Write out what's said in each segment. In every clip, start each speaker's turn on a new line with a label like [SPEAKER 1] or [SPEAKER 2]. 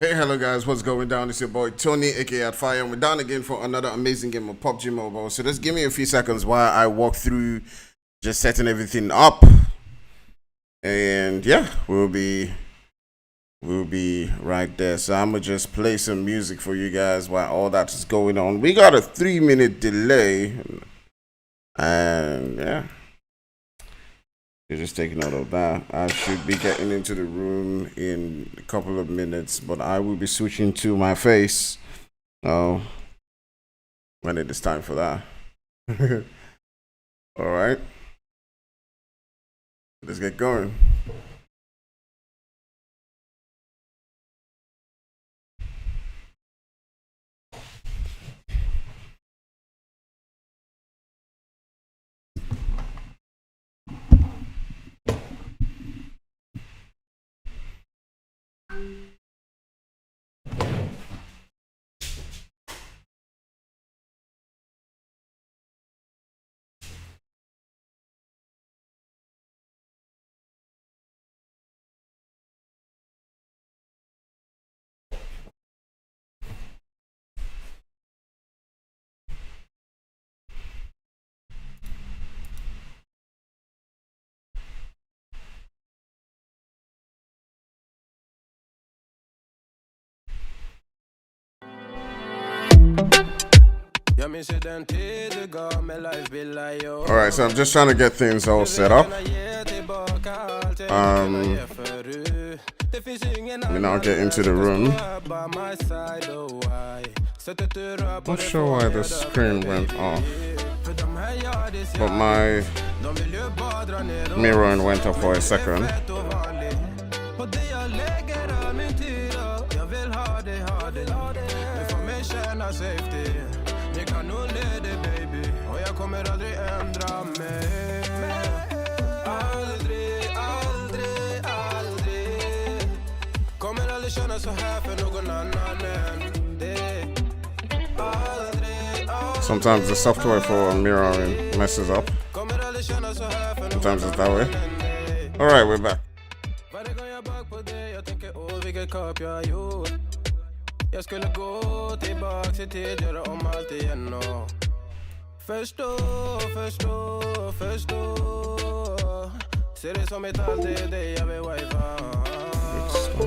[SPEAKER 1] Hey, hello guys, what's going down? It's your boy Tony, aka at Fire, and we're down again for another amazing game of PUBG Mobile. So just give me a few seconds while I walk through just setting everything up, and yeah, we'll be right there. So I'm gonna just play some music for you guys while all that is going on. We got a 3-minute delay, and yeah. You're just taking note of that. I should be getting into the room in a couple of minutes, but I will be switching to my face when it is time for that. All right, let's get going. All right, so I'm just trying to get things all set up. Let me now get into the room. Not sure why the screen went off, but my mirror went off for a second. Sometimes the software for mirroring messes up. Sometimes it's that way. Alright, we're back. Jag skulle gå tillbaka till tid, göra om allt igen och förstå ser det som ett alltid det jag vill wifa.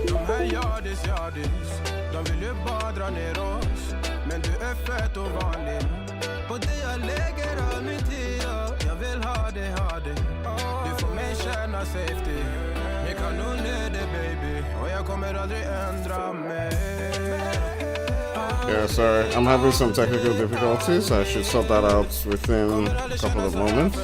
[SPEAKER 1] De här yardis, de vill ju bara dra ner oss, men du är fett och vanlig. På det jag lägger all min tid, jag vill ha det. Du får mig känna safety. Jag kan nog det baby, och jag kommer aldrig ändra mig. Yeah, sorry, I'm having some technical difficulties. I should sort that out within a couple of moments.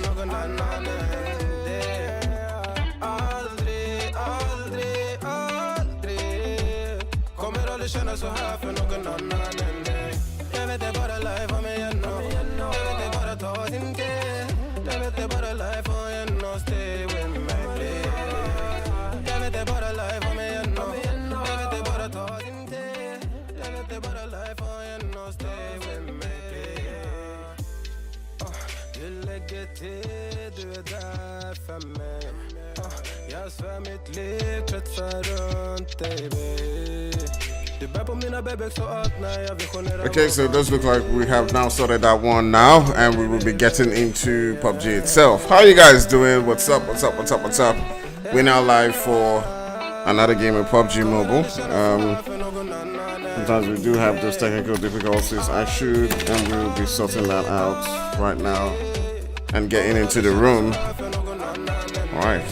[SPEAKER 1] Okay, so it does look like we have now sorted that one now, and we will be getting into PUBG itself. How are you guys doing? What's up? We're now live for another game of PUBG Mobile. Sometimes we do have those technical difficulties. I should, and we will be sorting that out right now and getting into the room. All right.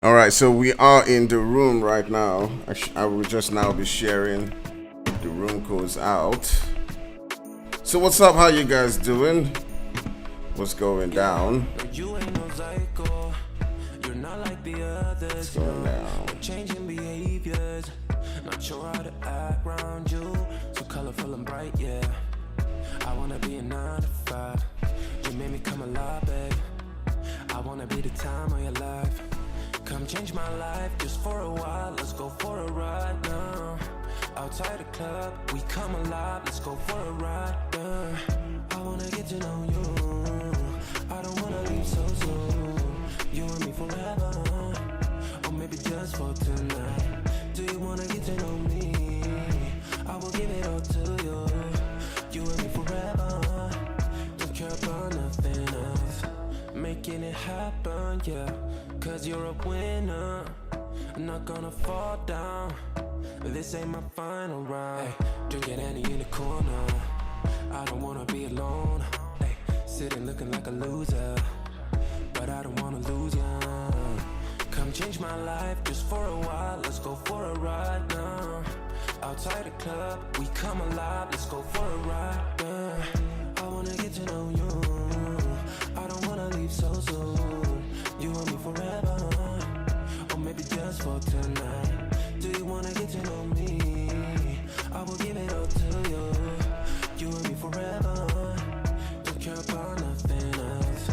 [SPEAKER 1] All right, so we are in the room right now. I will just now be sharing the room codes out. So what's up? How you guys doing? What's going down? What's going down? Changing behaviors, not sure how to act around you. So colorful and bright, yeah. I wanna be a 9 to 5. You made me come alive, babe. I wanna be the time of your life. Come change my life just for a while. Let's go for a ride now. Outside the club, we come alive. Let's go for a ride now. I wanna get to know you. I don't wanna leave so soon. You and me forever, or maybe just for tonight. Do you wanna get to know me? I will give it all to you. You and me forever. Don't care about nothing else. Making it happen, yeah. Cause you're a winner. I'm not gonna fall down. This ain't my final round. Hey, drinking Annie in the corner. I don't wanna be alone. Hey, sitting looking like a loser, but I don't wanna lose ya. Come change my life just for a while. Let's go for a ride now. Outside the club, we come alive. Let's go for a ride now. I wanna get to know you. I don't wanna leave so soon. You and me forever, or maybe just for tonight. Do you wanna get to know me? I will give it all to you. You and me forever. Don't care about nothing else.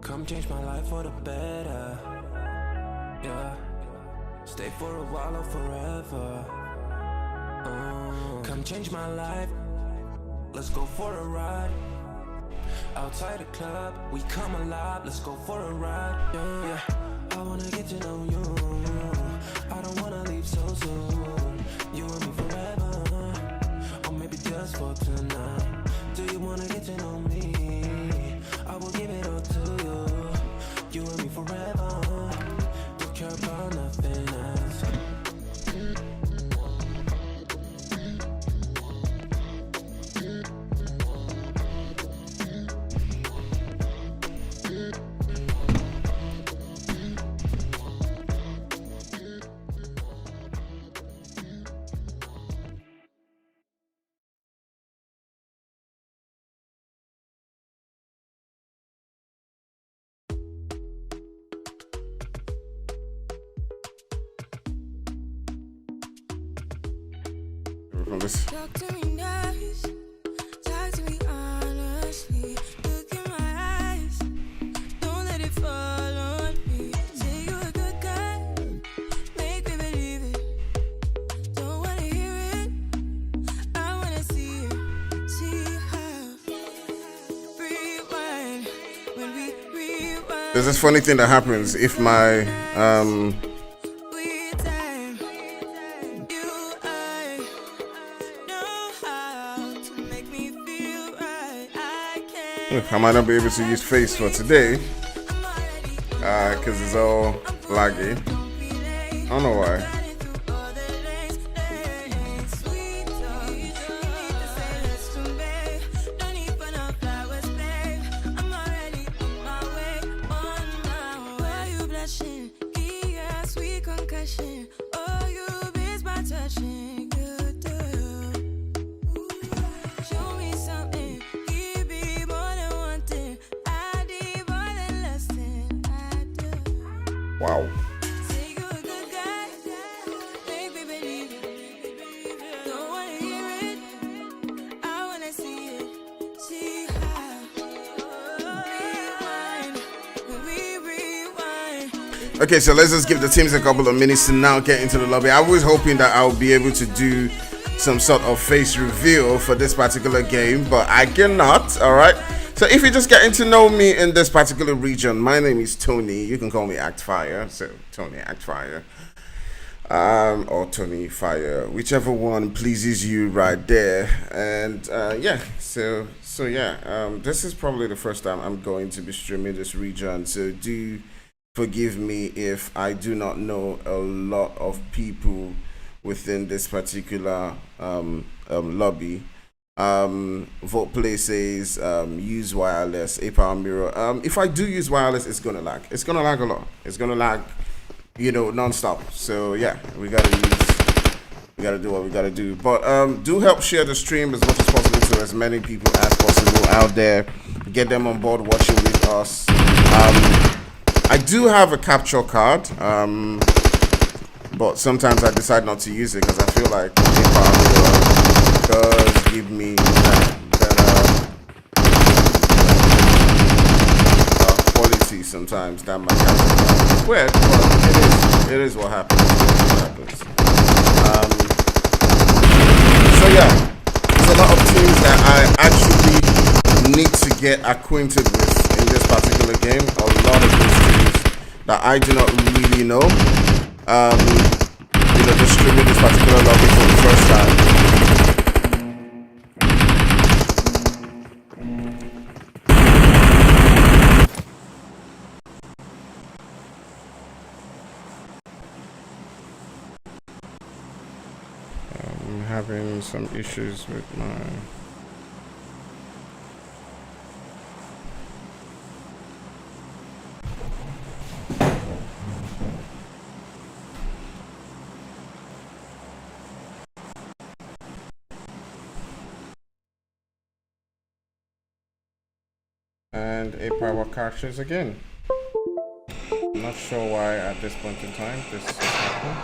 [SPEAKER 1] Come change my life for the better. Yeah, stay for a while or forever. Come change my life. Let's go for a ride. Outside the club, we come alive. Let's go for a ride. Yeah, I wanna get to know you. I don't wanna leave so soon. You and me forever, or maybe just for tonight. Do you wanna get to know me? I will give it all to you. You and me forever. Don't care about nothing else.
[SPEAKER 2] From this.
[SPEAKER 3] Talk to me nice, talk to me honestly. Look in my eyes, don't let it fall on me. Say you're a good guy, make me believe it. Don't wanna hear it, I wanna see it. See how rewind when we rewind.
[SPEAKER 2] There's this funny thing that happens if my I might not be able to use face for today because it's all laggy. I don't know why. Wow. Okay, so let's just give the teams a couple of minutes to now get into the lobby. I was hoping that I'll be able to do some sort of face reveal for this particular game, but I cannot, all right? So if you're just getting to know me in this particular region, my name is Tony. You can call me Actfire, so Tony Actfire, or Tony Fire, whichever one pleases you right there. And yeah, so this is probably the first time I'm going to be streaming this region, so do forgive me if I do not know a lot of people within this particular lobby. Vote Play says use wireless, a power mirror. If I do use wireless, it's gonna lag. It's gonna lag a lot. It's gonna lag, you know, non-stop. So yeah, we gotta do what we gotta do. But do help share the stream as much as possible to as many people as possible out there. get them on board watching with us. I do have a capture card, but sometimes I decide not to use it because I feel like PayPal does give me better quality sometimes than my capture card. It's weird, but it is what happens. So yeah, there's a lot of teams that I actually need to get acquainted with in this particular game. A lot of these teams that I do not really know. Just streaming this particular lobby for the first time. I'm having some issues with my... And a power cartridge again. I'm not sure why at this point in time this is happening.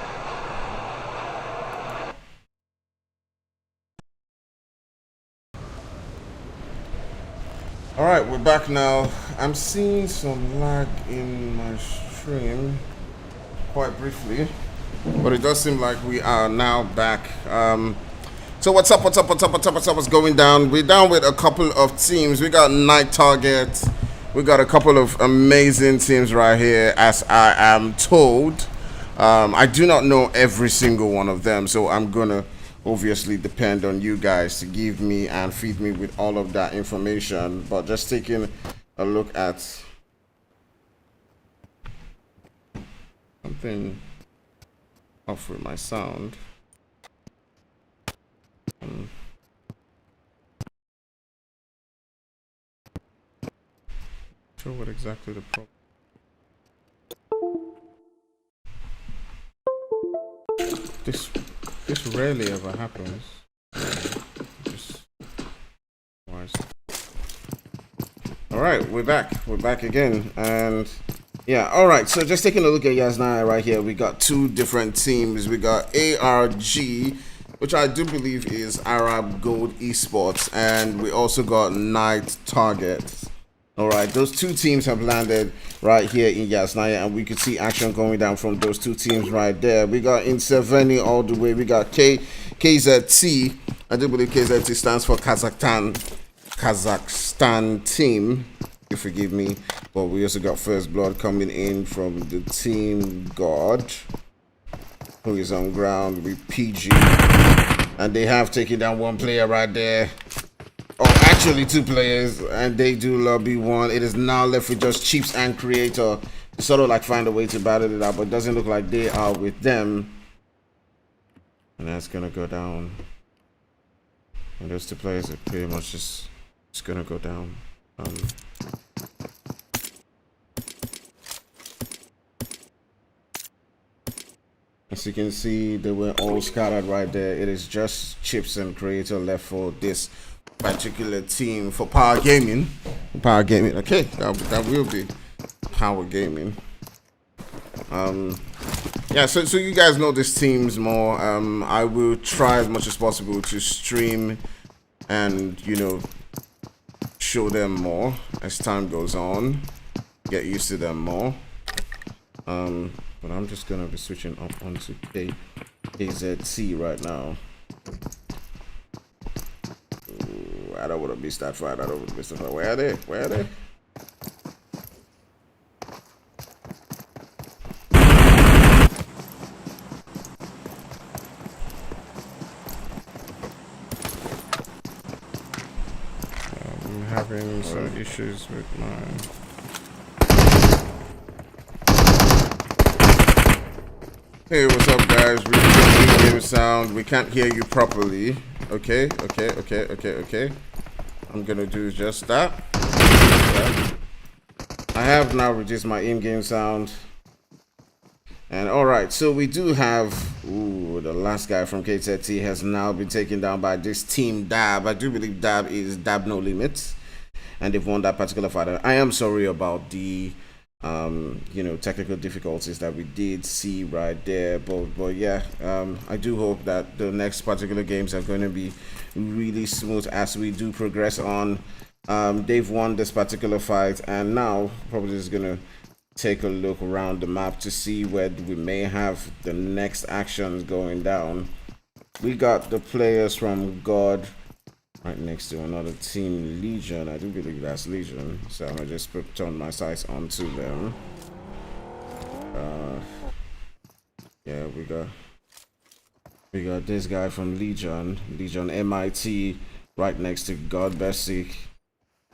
[SPEAKER 2] Alright, we're back now. I'm seeing some lag in my stream quite briefly, but it does seem like we are now back. So what's up, what's going down? We're down with a couple of teams. We got Night Target. We got a couple of amazing teams right here, as I am told. I do not know every single one of them, so I'm gonna obviously depend on you guys to give me and feed me with all of that information. But just taking a look at something off with my sound. Sure what exactly the problem. This rarely ever happens. All right, we're back again, and yeah, all right, so just taking a look at Yasnaya right here, we got two different teams. We got ARG, which I do believe is Arab Gold Esports, and we also got Night Target. All right, those two teams have landed right here in Yasnaya, and we could see action going down from those two teams right there. We got in Seveni all the way. We got KZT. I do believe KZT stands for Kazakhstan team. You forgive me, but we also got First Blood coming in from the team God, who is on ground with PG, and they have taken down one player right there. Oh, actually two players, and they do lobby one. It is now left with just Chiefs and Creator to sort of like find a way to battle it out, but it doesn't look like they are with them. And that's gonna go down. And those two players are pretty much just gonna go down. As you can see, they were all scattered right there. It is just Chips and Creator left for this particular team for Power Gaming. Okay, that will be Power Gaming. Yeah, so you guys know these teams more. I will try as much as possible to stream and, you know, show them more as time goes on, get used to them more. But I'm just gonna be switching up onto KZT right now. I don't want to miss that fight. Where are they? I'm having some issues with my... Hey, what's up, guys? We're doing game sound. We can't hear you properly. Okay. I'm gonna do just that. I have now reduced my in-game sound. And alright, so we do have the last guy from KZT has now been taken down by this team Dab. I do believe Dab is Dab No Limits. and they've won that particular fight. I am sorry about the technical difficulties that we did see right there, but yeah, I do hope that the next particular games are going to be really smooth as we do progress on. They've won this particular fight, and now probably just gonna take a look around the map to see where we may have the next actions going down. We got the players from God right next to another team, Legion. I do believe that's Legion, so I'm gonna just turn my sights onto them. Yeah, we got this guy from Legion MIT right next to God Basic,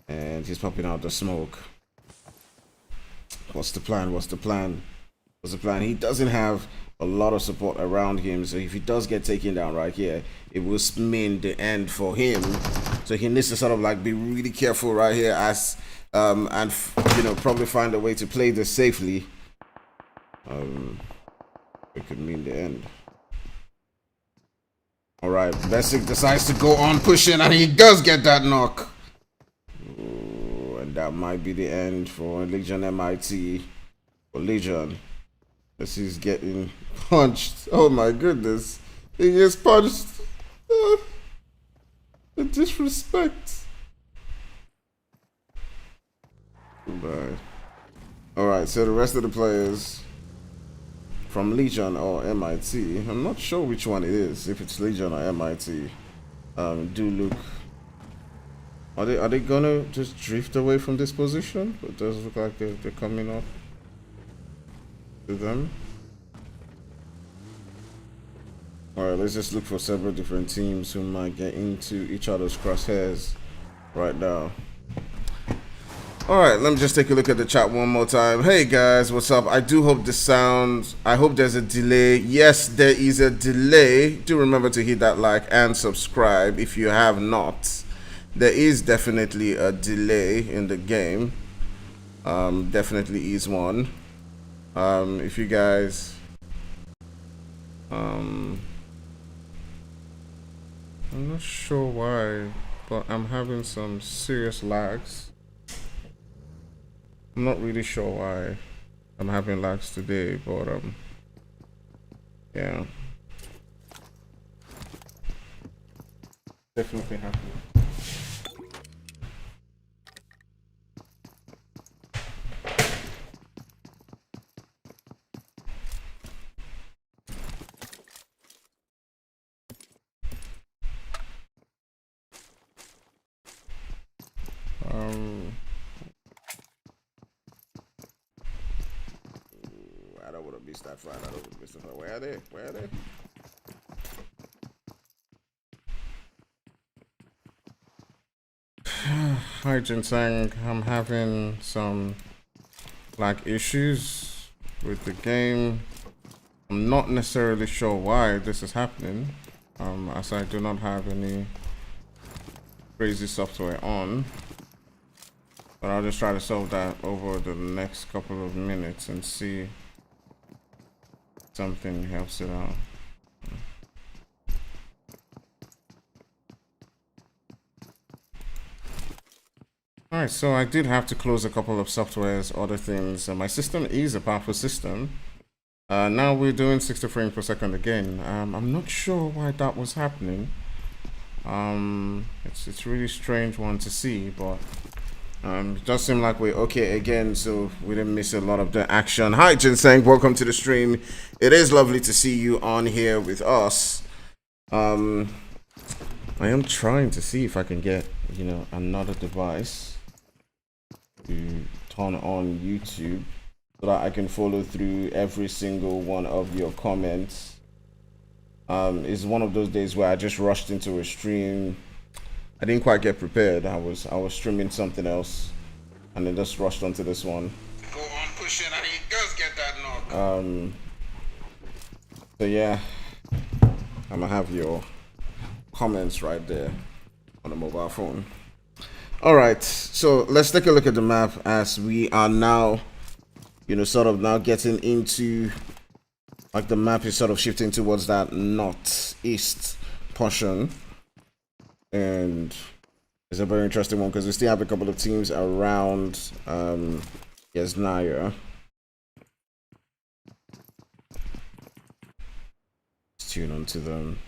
[SPEAKER 2] and he's popping out the smoke. What's the plan? He doesn't have a lot of support around him, so if he does get taken down right here, it will mean the end for him. So he needs to sort of like be really careful right here, as and probably find a way to play this safely. It could mean the end. All right, Basic decides to go on pushing, and he does get that knock. Ooh, and that might be the end for Legion MIT. For Legion, as he's getting punched. Oh my goodness, he gets punched. The disrespect. Goodbye. All right, so the rest of the players from Legion or MIT, I'm not sure which one it is, if it's Legion or MIT, do look. Are they gonna just drift away from this position? It does look like they're coming up to them. Alright, let's just look for several different teams who might get into each other's crosshairs right now. Alright, let me just take a look at the chat one more time. Hey guys, what's up? I do hope the sound, I hope there's a delay. Yes, there is a delay. Do remember to hit that like and subscribe if you have not. There is definitely a delay in the game. Definitely is one. If you guys I'm not sure why, but I'm having some serious lags. I'm not really sure why I'm having lags today, but yeah, definitely happening. I don't want to miss that fight. Where are they? Hi Ginseng, I'm having some lag issues with the game. I'm not necessarily sure why this is happening, as I do not have any crazy software on. But I'll just try to solve that over the next couple of minutes and see if something helps it out. Alright, so I did have to close a couple of softwares, other things. My system is a powerful system. Now we're doing 60 frames per second again. I'm not sure why that was happening. It's really strange one to see, but it does seem like we're okay again, so we didn't miss a lot of the action. Hi Ginseng, welcome to the stream. It is lovely to see you on here with us. I am trying to see if I can get, another device to turn on YouTube so that I can follow through every single one of your comments. It's one of those days where I just rushed into a stream. I didn't quite get prepared. I was streaming something else and then just rushed onto this one. Go on pushing and he does get that knock. So yeah, I'm gonna have your comments right there on the mobile phone. All right, so let's take a look at the map as we are now, sort of now getting into, like, the map is sort of shifting towards that northeast portion, and It's a very interesting one because we still have a couple of teams around Yesnaya. Let's tune on to them.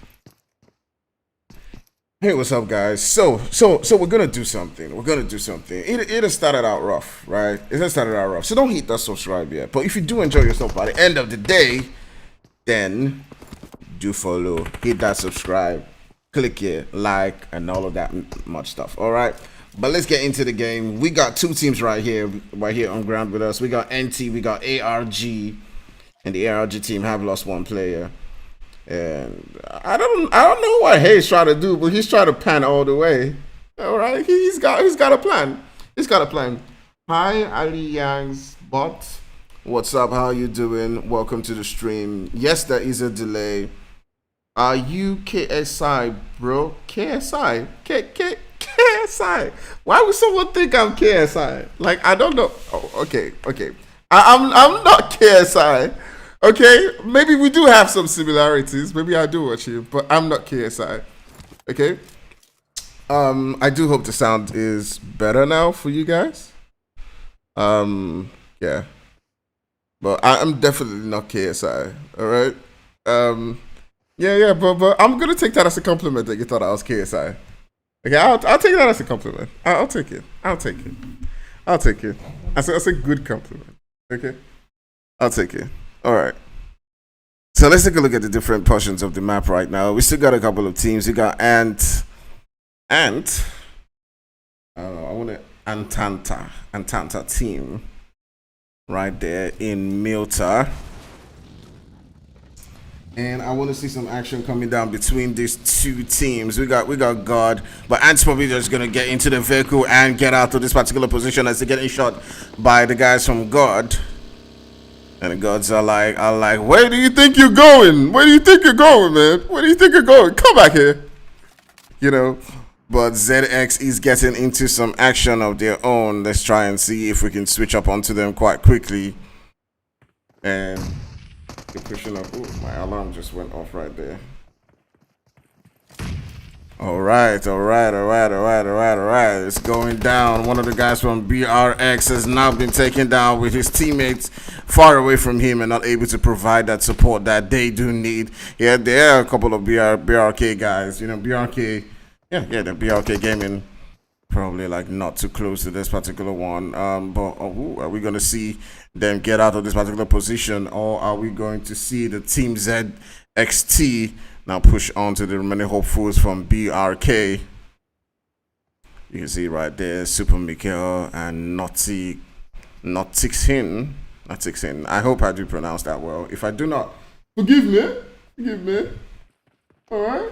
[SPEAKER 2] Hey, what's up, guys? So we're gonna do something. It has started out rough, right? It has started out rough. So don't hit that subscribe yet. But if you do enjoy yourself by the end of the day, then do follow, hit that subscribe, click it, like, and all of that much stuff. All right. But let's get into the game. We got two teams right here on ground with us. We got NT, we got ARG, and the ARG team have lost one player. And I don't know what Hayes trying to do, but he's trying to pan all the way. All right, he's got a plan. Hi, Ali Yang's bot. What's up? How you doing? Welcome to the stream. Yes, there is a delay. Are you KSI, bro? KSI, KSI. Why would someone think I'm KSI? Like, I don't know. Oh, okay. I'm not KSI. Okay, maybe we do have some similarities. Maybe I do watch you, but I'm not KSI. Okay. I do hope the sound is better now for you guys. Yeah. But I'm definitely not KSI. All right. Yeah. But I'm gonna take that as a compliment that you thought I was KSI. Okay, I'll take that as a compliment. I'll take it. That's a good compliment. Okay. I'll take it. All right. So let's take a look at the different portions of the map right now. We still got a couple of teams. We got Ant. I want an Antanta team right there in Milta. And I want to see some action coming down between these two teams. We got God, but Ant's probably just gonna get into the vehicle and get out of this particular position as they're getting shot by the guys from God. And the gods are like, where do you think you're going? Where do you think you're going, man? Where do you think you're going? Come back here. You know, but ZX is getting into some action of their own. Let's try and see if we can switch up onto them quite quickly. And they're pushing up. Ooh, my alarm just went off right there. All right. It's going down. One of the guys from BRX has now been taken down with his teammates far away from him and not able to provide that support that they do need. Yeah, there are a couple of BRK guys. You know, BRK, yeah, the BRK gaming probably like not too close to this particular one. But are we going to see them get out of this particular position, or are we going to see the Team ZXT now push on to the remaining hopefuls from BRK? You can see right there, Super Mikhail and Notixin. I hope I do pronounce that well. If I do not, forgive me. All right,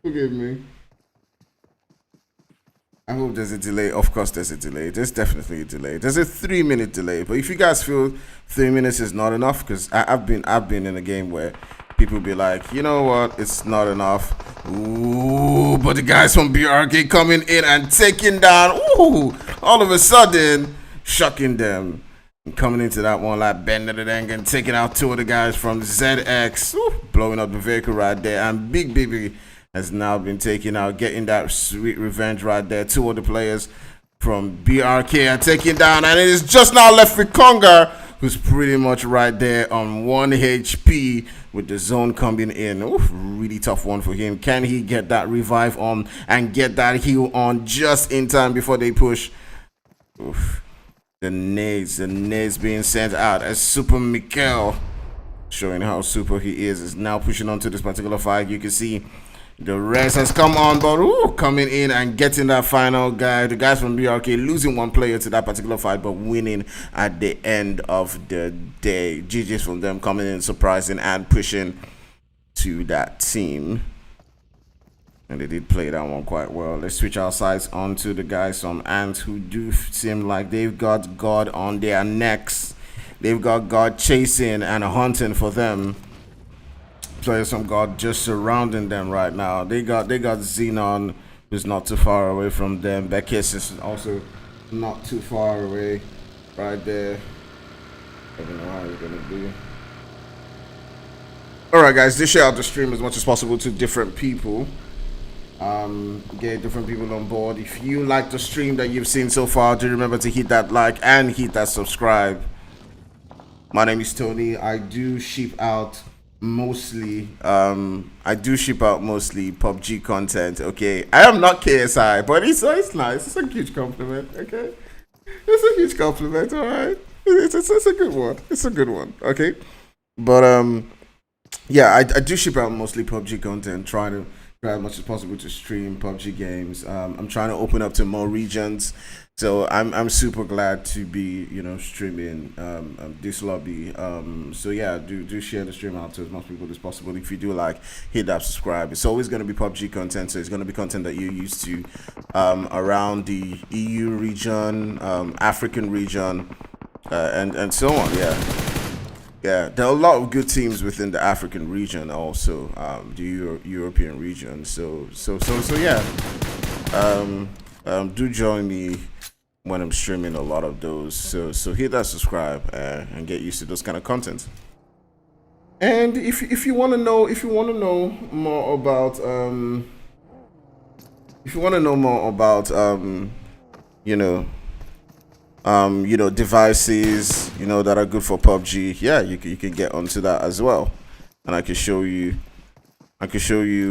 [SPEAKER 2] forgive me. I hope there's a delay. Of course, there's a delay. There's definitely a delay. There's a 3-minute delay. But if you guys feel 3 minutes is not enough, because I've been in a game where people be like, you know what, it's not enough. Ooh, but the guys from BRK coming in and taking down, all of a sudden, shocking them. And coming into that one like bending it and taking out two of the guys from ZX, blowing up the vehicle right there. And Big Baby has now been taken out, getting that sweet revenge right there. Two of the players from BRK are taken down, and it is just now left with Conga, who's pretty much right there on 1 HP with the zone coming in. Really tough one for him. Can he get that revive on and get that heal on just in time before they push? The nades being sent out as Super Mikhail, showing how super he is now pushing on to this particular fight. You can see the rest has come on, but coming in and getting that final guy. The guys from BRK losing one player to that particular fight, but winning at the end of the day. GG's from them coming in, surprising and pushing to that team. And they did play that one quite well. Let's switch our sights onto the guys from Ant, who do seem like they've got God on their necks. They've got God chasing and hunting for them. Players from God just surrounding them right now. They got Xenon, who's not too far away from them. Bekis is also not too far away right there. I don't know how it's gonna be. Alright guys, just share out the stream as much as possible to different people. get different people on board. If you like the stream that you've seen so far, do remember to hit that like and hit that subscribe. My name is Tony. I do ship out mostly PUBG content. Okay, I am not KSI, but it's nice. It's a huge compliment. Okay, it's a huge compliment. All right, it's a good one. It's a good one. Okay, but yeah, I do ship out mostly PUBG content. Try to try as much as possible to stream PUBG games. I'm trying to open up to more regions, so I'm super glad to be streaming this lobby. So yeah, do share the stream out to as much people as possible. If you do like, hit that subscribe. It's always going to be PUBG content, so it's going to be content that you're used to around the EU region, African region, and so on. Yeah, there are a lot of good teams within the African region, also the European region. So yeah, do join me when I'm streaming a lot of those. So hit that subscribe and get used to those kind of content. And if you want to know more about devices, that are good for PUBG. Yeah, you can get onto that as well, and I can show you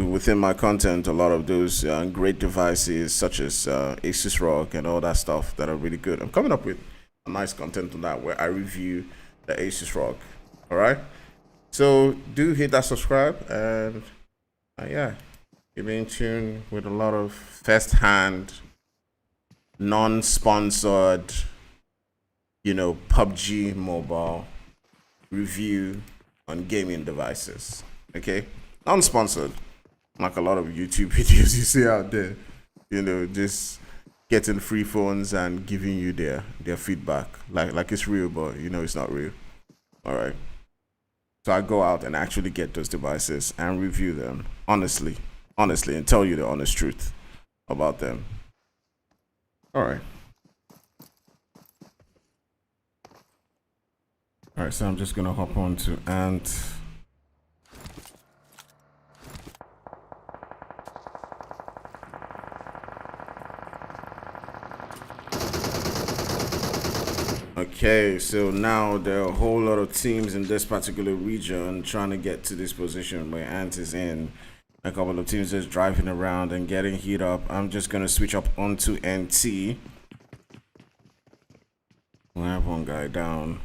[SPEAKER 2] within my content a lot of those great devices such as Asus ROG and all that stuff that are really good. I'm coming up with a nice content on that where I review the Asus ROG. All right, so do hit that subscribe and yeah, you'll be in tune with a lot of first-hand, non-sponsored PUBG Mobile review on gaming devices. Okay, unsponsored, like a lot of YouTube videos you see out there. Just getting free phones and giving you their feedback, like it's real, but it's not real. All right. So I go out and actually get those devices and review them honestly, and tell you the honest truth about them. All right. All right, so I'm just gonna hop on to Ant. Okay, so now there are a whole lot of teams in this particular region trying to get to this position where Ant is in. A couple of teams just driving around and getting heat up. I'm just gonna switch up onto NT. We'll have one guy down.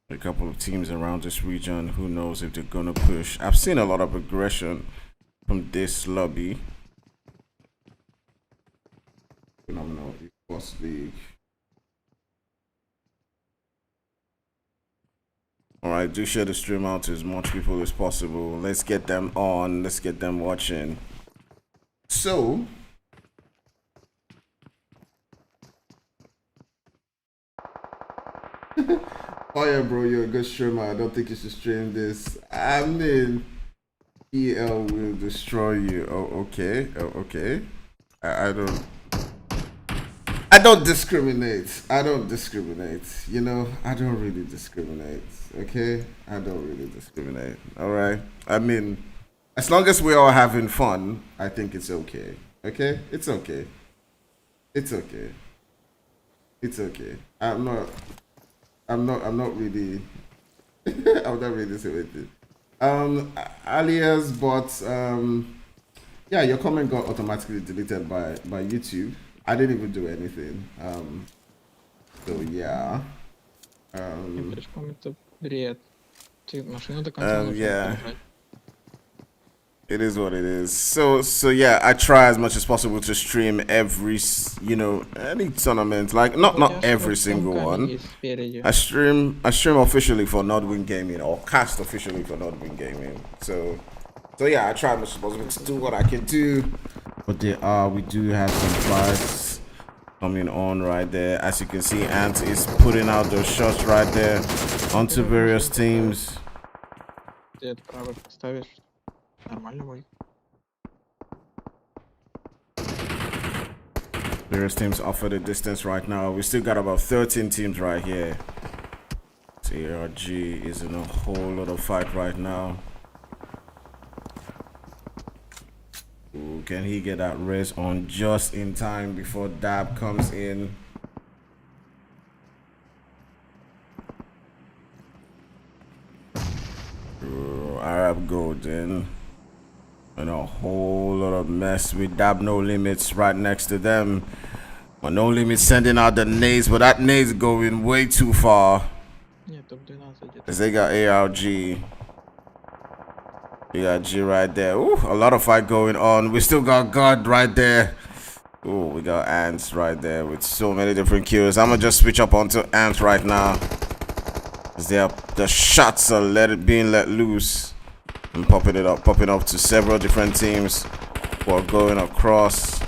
[SPEAKER 2] A couple of teams around this region, who knows if they're gonna push. I've seen a lot of aggression from this lobby. Phenomenal Boss League. Alright, do share the stream out to as much people as possible. Let's get them on, let's get them watching. So oh yeah, bro, you're a good streamer. I don't think you should stream this. I mean, PEL will destroy you. Oh, okay. I don't discriminate. I don't really discriminate. Okay? I don't really discriminate. Alright? I mean, as long as we're all having fun, I think it's okay. Okay? It's okay. I'm not really I'm not really disappointed. Alias, but yeah, your comment got automatically deleted by YouTube. I didn't even do anything. So yeah. Yeah. It is what it is. So yeah, I try as much as possible to stream every, any tournament. Like not every single one. I stream officially for Nodwin Gaming, or cast officially for Nodwin Gaming. So yeah, I try as much as possible to do what I can do. But we do have some fights coming on right there. As you can see, Ant is putting out those shots right there onto various teams. Various teams offer the distance right now. We still got about 13 teams right here. TRG is in a whole lot of fight right now. can he get that res on just in time before Dab comes in? Arab Golden. And a whole lot of mess with Dab No Limits right next to them. But No Limits sending out the nades, but that nade's going way too far. As they got ARG. You got G right there. Ooh, a lot of fight going on. We still got God right there. Ooh, we got Ants right there with so many different kills. I'm gonna just switch up onto Ants right now. As the shots are being let loose. And popping up to several different teams who are going across.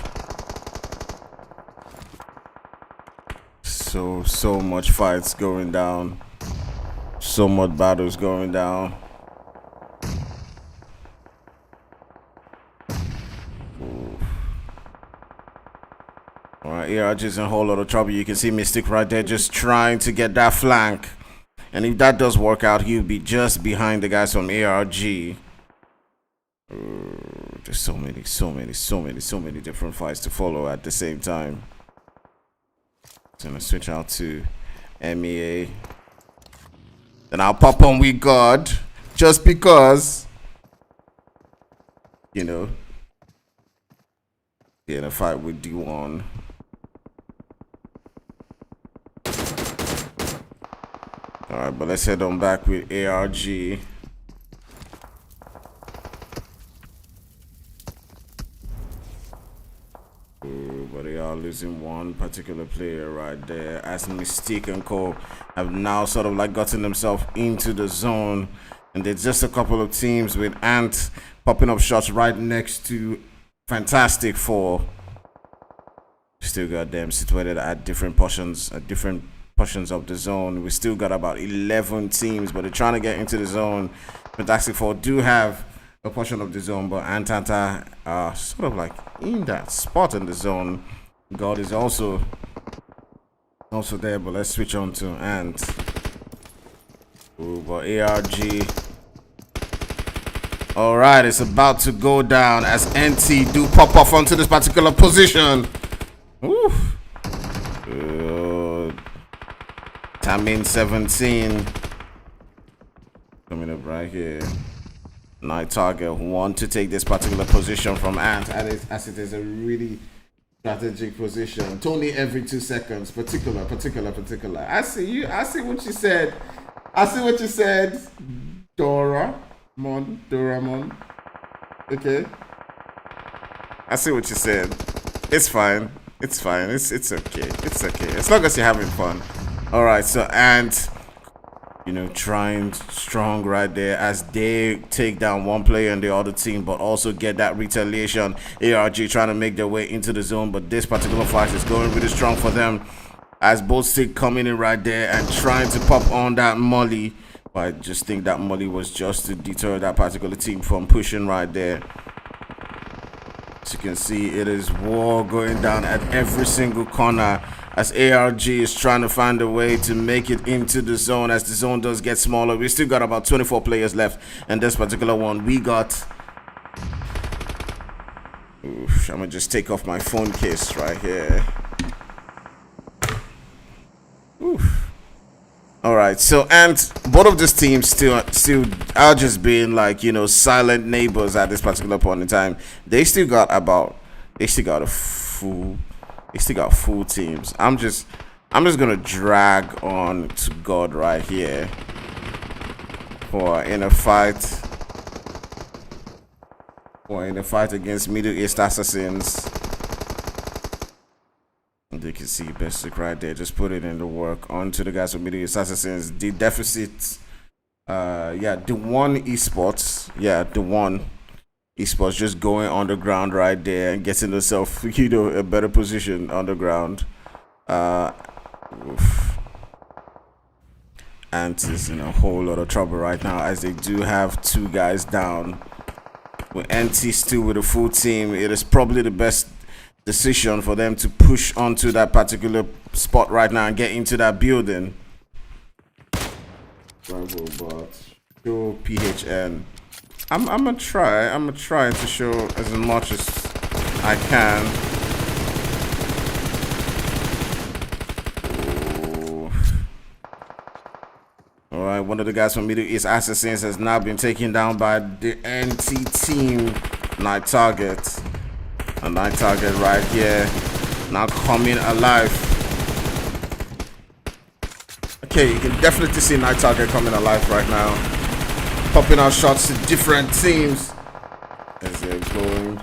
[SPEAKER 2] So much fights going down. So much battles going down. Alright, ARG's in a whole lot of trouble. You can see Mystic right there just trying to get that flank. And if that does work out, he'll be just behind the guys from ARG. There's so many different fights to follow at the same time. So I'm gonna switch out to MEA. Then I'll pop on with God. Just because, you know, in a fight with D1. Alright, but let's head on back with ARG. But they are losing one particular player right there, as Mystique and Co have now sort of like gotten themselves into the zone. And there's just a couple of teams with Ant popping up shots right next to Fantastic Four. Still got them situated at different portions of the zone. We still got about 11 teams, but they're trying to get into the zone. Fantastic Four do have a portion of the zone, but Antanta are sort of like in that spot in the zone. God is also there, but let's switch on to Ant. Ooh, but ARG. Alright, it's about to go down as NT do pop off onto this particular position. Oof. Tamin 17 coming up right here. Night Target want to take this particular position from Ant as it is a really strategic position. Tony every 2 seconds. Particular. I see you. I see what you said. Doramon. Okay. I see what you said. It's fine. It's okay. It's okay. As long as you're having fun. Alright, so Ant, you know, trying strong right there as they take down one player in the other team, but also get that retaliation. ARG trying to make their way into the zone, but this particular fight is going really strong for them as both stick coming in right there and trying to pop on that molly. But I just think that molly was just to deter that particular team from pushing right there. As you can see, it is war going down at every single corner as ARG is trying to find a way to make it into the zone as the zone does get smaller. We still got about 24 players left, and this particular one we got. Oof, I'm gonna just take off my phone case right here. Oof. Alright, so and both of these teams still are just being like, you know, silent neighbors at this particular point in time. They still got full teams. I'm just gonna drag on to God right here for in a fight against Middle East Assassins. And you can see Basic right there, just put it in the work onto the guys from Middle East Assassins. The deficit, the one esports just going underground right there and getting themselves, you know, a better position underground. Ant is in a whole lot of trouble right now as they do have 2 guys down. With NT still with a full team, it is probably the best decision for them to push onto that particular spot right now and get into that building. Bravo bot. Show PHN. I'm gonna try to show as much as I can. All right, one of the guys from Middle East Assassins has now been taken down by the NT team. Night target. A night target right here. Now coming alive. Okay, you can definitely see night target coming alive right now. Popping out shots to different teams. As they're going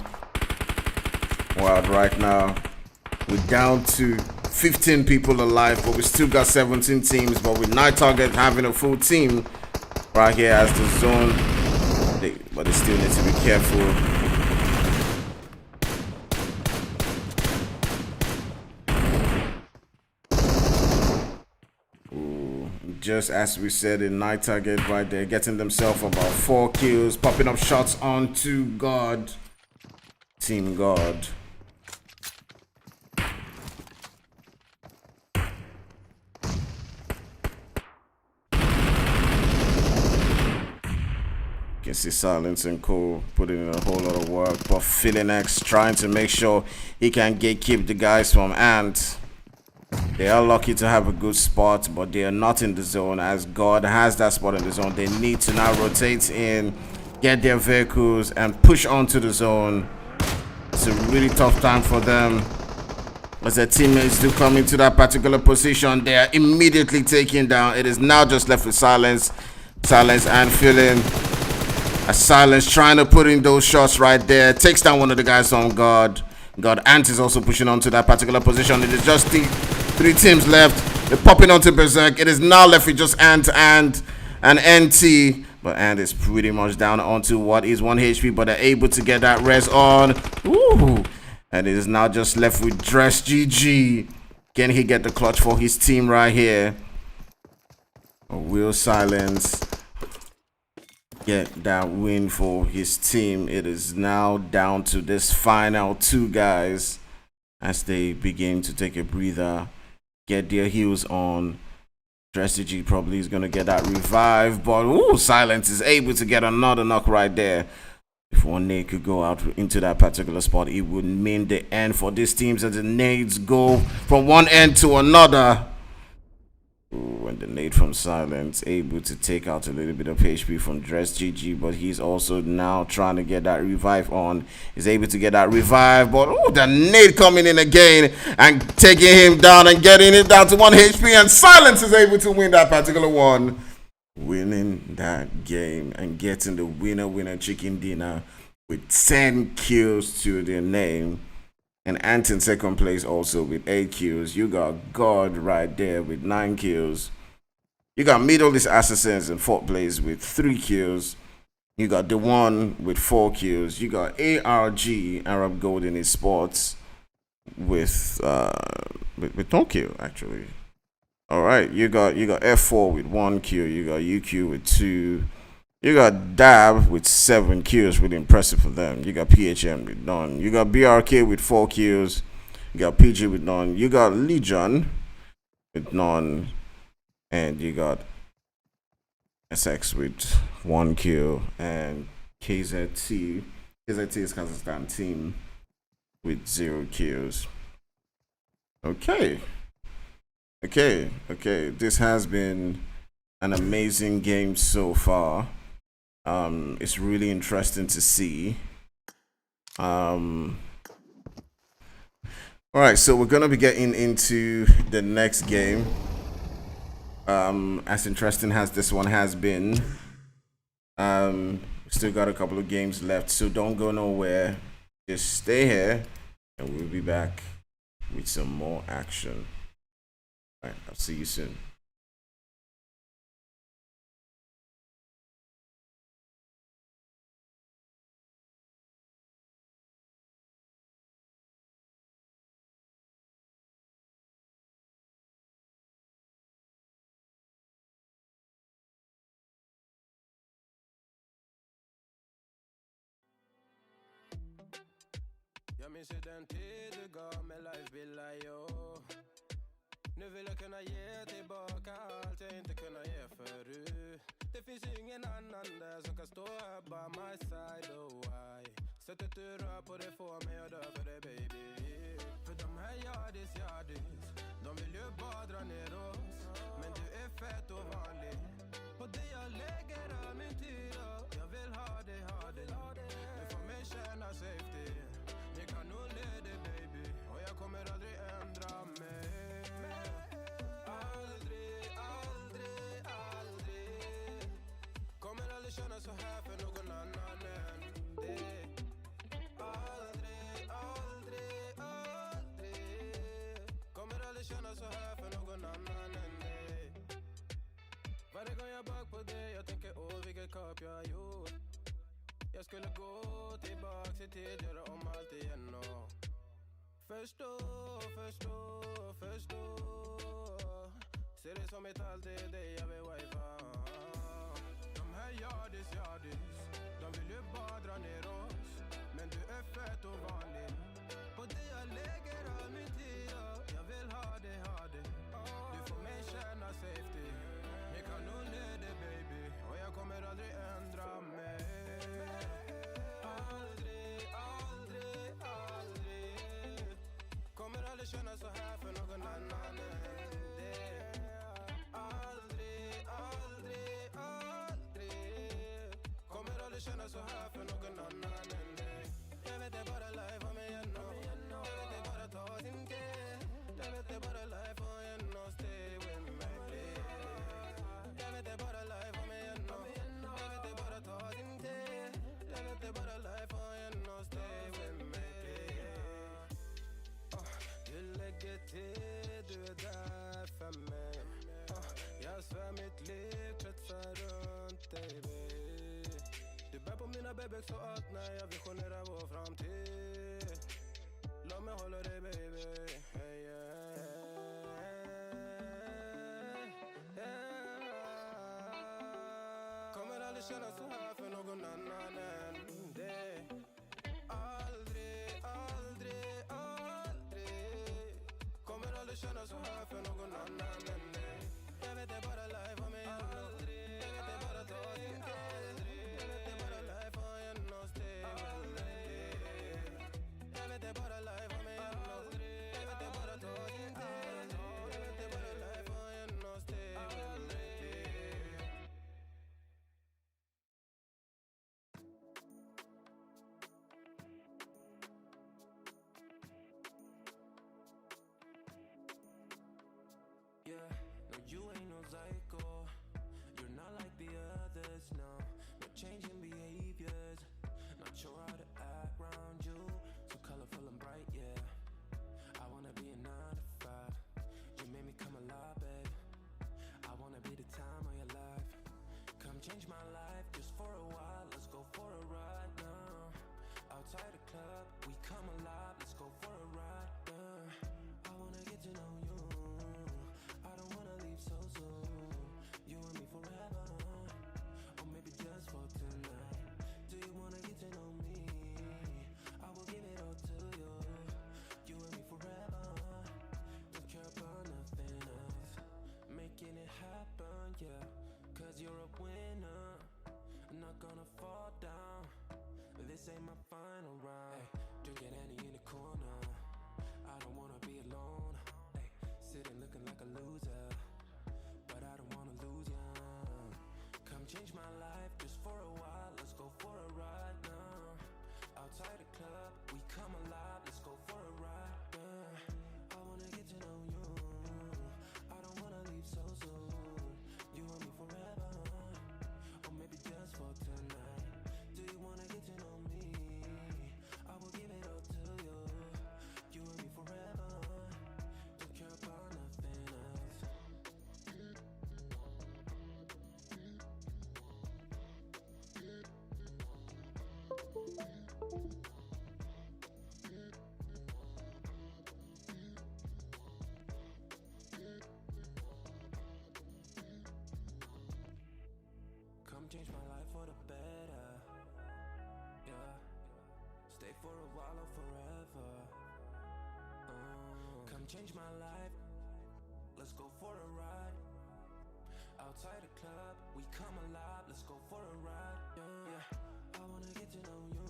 [SPEAKER 2] wild right now. We're down to 15 people alive, but we still got 17 teams. But with night target having a full team right here as the zone, but they still need to be careful. Ooh, just as we said, in night target right there, getting themselves about 4 kills, popping up shots onto God, Team God. You can see Silence and Co putting in a whole lot of work, but Feeling X trying to make sure he can gatekeep the guys from Ant. They are lucky to have a good spot, but they are not in the zone. As God has that spot in the zone, they need to now rotate in, get their vehicles, and push onto the zone. It's a really tough time for them. As their teammates do come into that particular position, they are immediately taken down. It is now just left with Silence and Feeling. Silence trying to put in those shots right there. Takes down one of the guys on God. Ant is also pushing onto that particular position. It is just 3 teams left. They're popping onto Berserk. It is now left with just Ant and NT. But Ant is pretty much down onto what is 1 HP. But they're able to get that res on. Ooh. And it is now just left with Dress GG. Can he get the clutch for his team right here? Will Silence get that win for his team? It is now down to this final 2 guys as they begin to take a breather, get their heels on. Dressy probably is going to get that revive, but ooh, Silence is able to get another knock right there. If one nade could go out into that particular spot, it would mean the end for these teams as the nades go from one end to another. Ooh, and the nade from Silence able to take out a little bit of HP from Dress GG, but he's also now trying to get that revive on. He's able to get that revive, but ooh, the nade coming in again and taking him down and getting it down to 1 HP, and Silence is able to win that particular one, winning that game and getting the winner chicken dinner with 10 kills to their name. And Ant in second place also with 8 kills. You got God right there with 9 kills. You got Middle East Assassins in 4th place with 3 kills. You got The One with 4 kills. You got ARG, Arab Golden Esports, with no kill actually. All right, you got F4 with 1 kill. You got UQ with 2. You got Dab with 7 kills, really impressive for them. You got PHM with none. You got BRK with 4 kills. You got PG with none. You got Legion with none. And you got SX with 1 kill. And KZT is Kazakhstan team with 0 kills. Okay. This has been an amazing game so far. It's really interesting to see. All right, so we're gonna be getting into the next game. As interesting as this one has been, still got a couple of games left, so don't go nowhere. Just stay here, and we'll be back with some more action. All right, I'll see you soon.
[SPEAKER 1] Jag minns ju den tid du gav mig life billar yo. Nu vill jag kunna ge tillbaka allt jag inte kunnat ge förut. Det finns ingen annan där som kan stå här by my side, oh why. Sätter du rör på det får mig att dö för dig baby. För de här yardis, de vill ju bara dra ner oss. Men du är fett och vanlig. På det jag lägger all min tid och jag vill ha dig. Du får mig känna safety. Ni kan nog leda baby. Och jag kommer aldrig ändra mig. Aldrig, aldrig, aldrig. Kommer aldrig känna så här för någon annan än dig. Aldrig, aldrig, aldrig. Kommer aldrig känna så här för någon annan än dig. Varje gång jag bak på dig, jag tänker åh vilket kap jag har gjort. Jag skulle gå tillbaks i tid, göra om allt igen och förstå. Ser det som ett allt, det är dig jag vill wifa. De här yardis, de vill ju bara dra ner oss. Men du är fett och vanlig. På det jag lägger all min tid och jag vill ha dig. Du får mig känna safety. Vi kan nog leda baby. Och jag kommer aldrig ändra mig. Aldrig, aldrig, aldrig. Kommer aldrig känna så här för någon annan än dig. Aldrig, aldrig, aldrig. Kommer aldrig känna så här för någon annan än dig. Jag vet det bara life om igen och jag vet det bara ta sin tid. Jag vet det bara life om igen och stay with me please. Jag vet det bara life om igen och jag vet det bara ta sin tid. Jag vet det bara life om igen och stay with me please. Du lägger till, du är där för mig. Jag svär mitt liv kretsar runt dig baby. Du bär på mina bebek så allt när jag visionerar vår framtid. Låt mig hålla dig baby. Hey, yeah. Kommer aldrig känna så här för någon annan än dig. Aldrig, aldrig, aldrig. Kommer aldrig känna så här för någon annan än dig. Jag vet det bara life om mig. Aldrig, jag vet det bara ta din tid. Jag vet det bara life om igen och stay with me. Jag vet det bara life om mig. Aldrig, jag vet det bara ta din tid. Jag vet det bara life om igen och stay with me.
[SPEAKER 4] Yeah, no, you ain't no psycho. You're not like the others, no. No changing behaviors. Not sure how to act around you. So colorful and bright, yeah. I wanna be a 9 to 5. You made me come alive, babe. I wanna be the time of your life. Come change my life just for a while. Let's go for a ride now. Outside the club, we come alive. Let's go for a ride, yeah. I wanna get to know you. I don't wanna leave so soon. You and me forever, or maybe just for tonight. Do you wanna get to know me? I will give it all to you. You and me forever. Don't care about nothing else. Making it happen, yeah. Cause you're a winner. I'm not gonna fall down. This ain't my final round. Hey, drinking Annie in the corner. I don't wanna be alone. Hey, sitting looking like a loser. But I don't wanna lose ya. Come change my life just for a while. Let's go for a ride now. Outside the club, we come alive. Let's go for a ride, yeah. I wanna get to know you. I don't wanna leave so soon. You and me forever, or maybe just for tonight. Do you wanna get to know me? I will give it all to you. You and me forever. Don't care about nothing else. Come change my life for the better, yeah. Stay for a while or forever. Come change my life. Let's go for a ride. Outside the club, we come alive. Let's go for a ride, yeah. I wanna get to know you.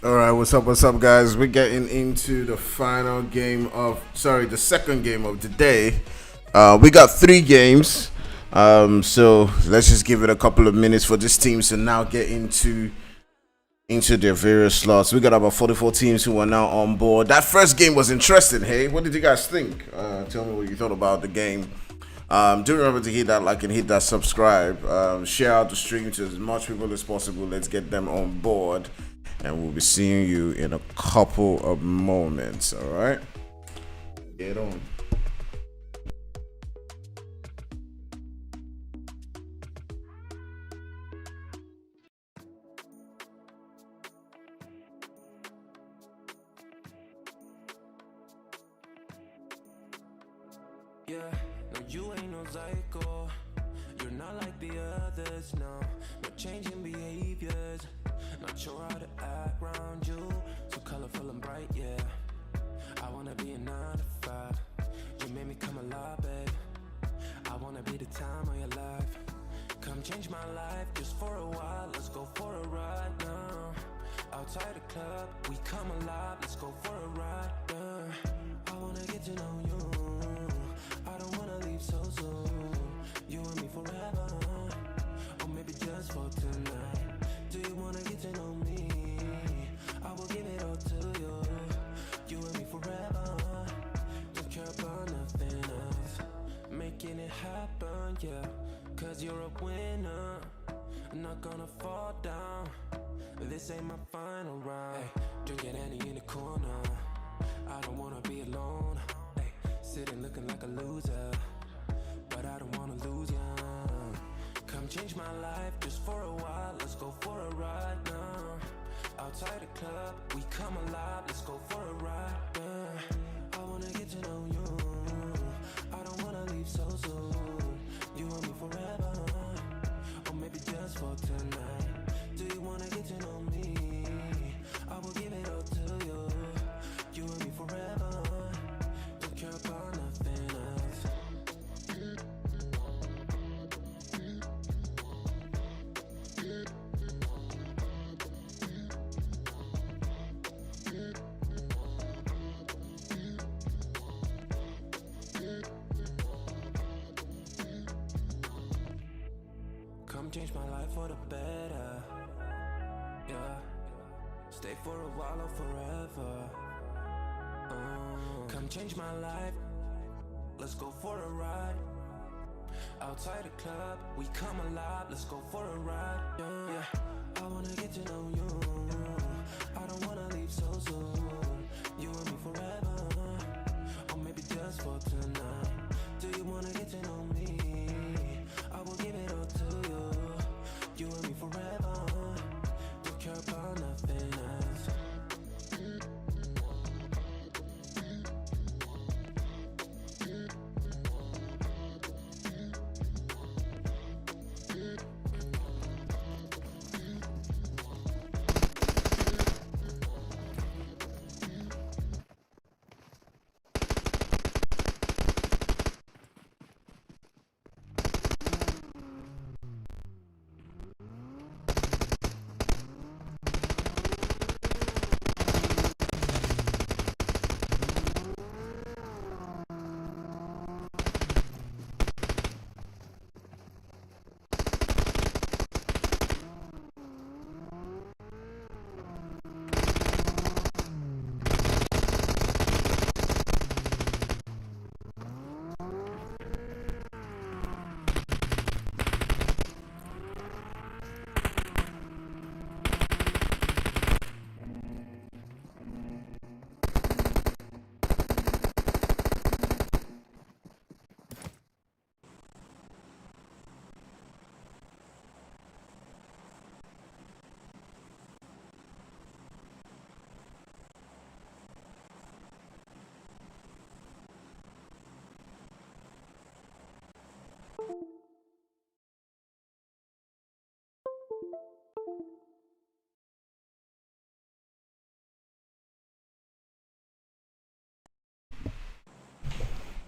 [SPEAKER 2] All right, what's up, guys? We're getting into the final game of, the second game of the day. We got 3 games, so let's just give it a couple of minutes for these teams to now get into their various slots. We got about 44 teams who are now on board. That first game was interesting. Hey, what did you guys think? Tell me what you thought about the game. Do remember to hit that like and hit that subscribe. Share out the stream to as much people as possible. Let's get them on board. And we'll be seeing you in a couple of moments. All right, get on.
[SPEAKER 4] Yeah, no, you ain't no psycho. You're not like the others, no. No changing behaviors. Not sure how to act around you. So colorful and bright, yeah. I wanna be a 9 to 5. You made me come alive, babe. I wanna be the time of your life. Come change my life just for a while. Let's go for a ride now. Outside the club, we come alive. Let's go for a ride, yeah. I wanna get to know you. I don't wanna leave so soon. You and me forever, or maybe just for tonight. Do you wanna get to know me? I will give it all to you. You and me forever. Don't care about nothing else. Making it happen, yeah. Cause you're a winner. I'm not gonna fall down. This ain't my final round. Hey, drinking Annie in the corner. I don't wanna be alone. Hey, sitting looking like a loser. But I don't wanna lose ya. Come change my life just for a while. Let's go for a ride now. Outside the club, we come alive. Let's go for a ride, yeah. I wanna get to know you. I don't wanna leave so soon. You and me forever, or maybe just for tonight. Do you wanna get to know me? I will give it all to you. You and me forever. Don't care about nothing else. Come change my life for the better, yeah. Stay for a while or forever. Come change my life. Let's go for a ride. Outside the club, we come alive. Let's go for a ride, yeah. I wanna get to know you. I don't wanna leave so soon. You and me forever, or maybe just for tonight. Do you wanna get to know me? I will give it all to you. You and me forever. Don't care about nothing else.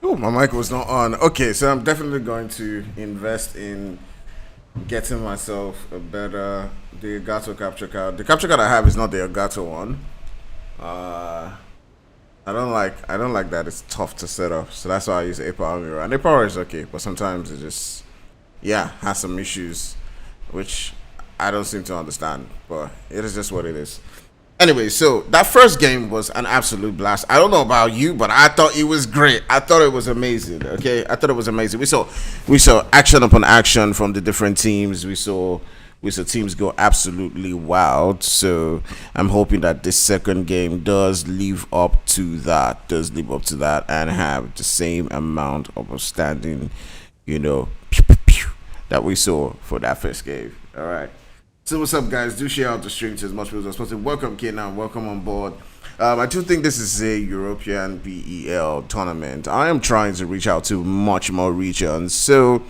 [SPEAKER 2] Oh, my mic was not on. Okay, so I'm definitely going to invest in getting myself a better the Elgato capture card. The capture card I have is not the Elgato one. I don't like that it's tough to set up, so that's why I use a power mirror. And a power is okay, but sometimes it just has some issues, which I don't seem to understand. But it is just what it is. Anyway, so that first game was an absolute blast. I don't know about you, but I thought it was great. I thought it was amazing. Okay, I thought it was amazing. We saw action upon action from the different teams. We saw teams go absolutely wild. So I'm hoping that this second game does live up to that. And have the same amount of outstanding, pew, pew, pew, that we saw for that first game. All right. So what's up, guys? Do share out the stream to as much people as possible. Welcome, Kenan. Welcome on board. I do think this is a European PEL tournament. I am trying to reach out to much more regions. So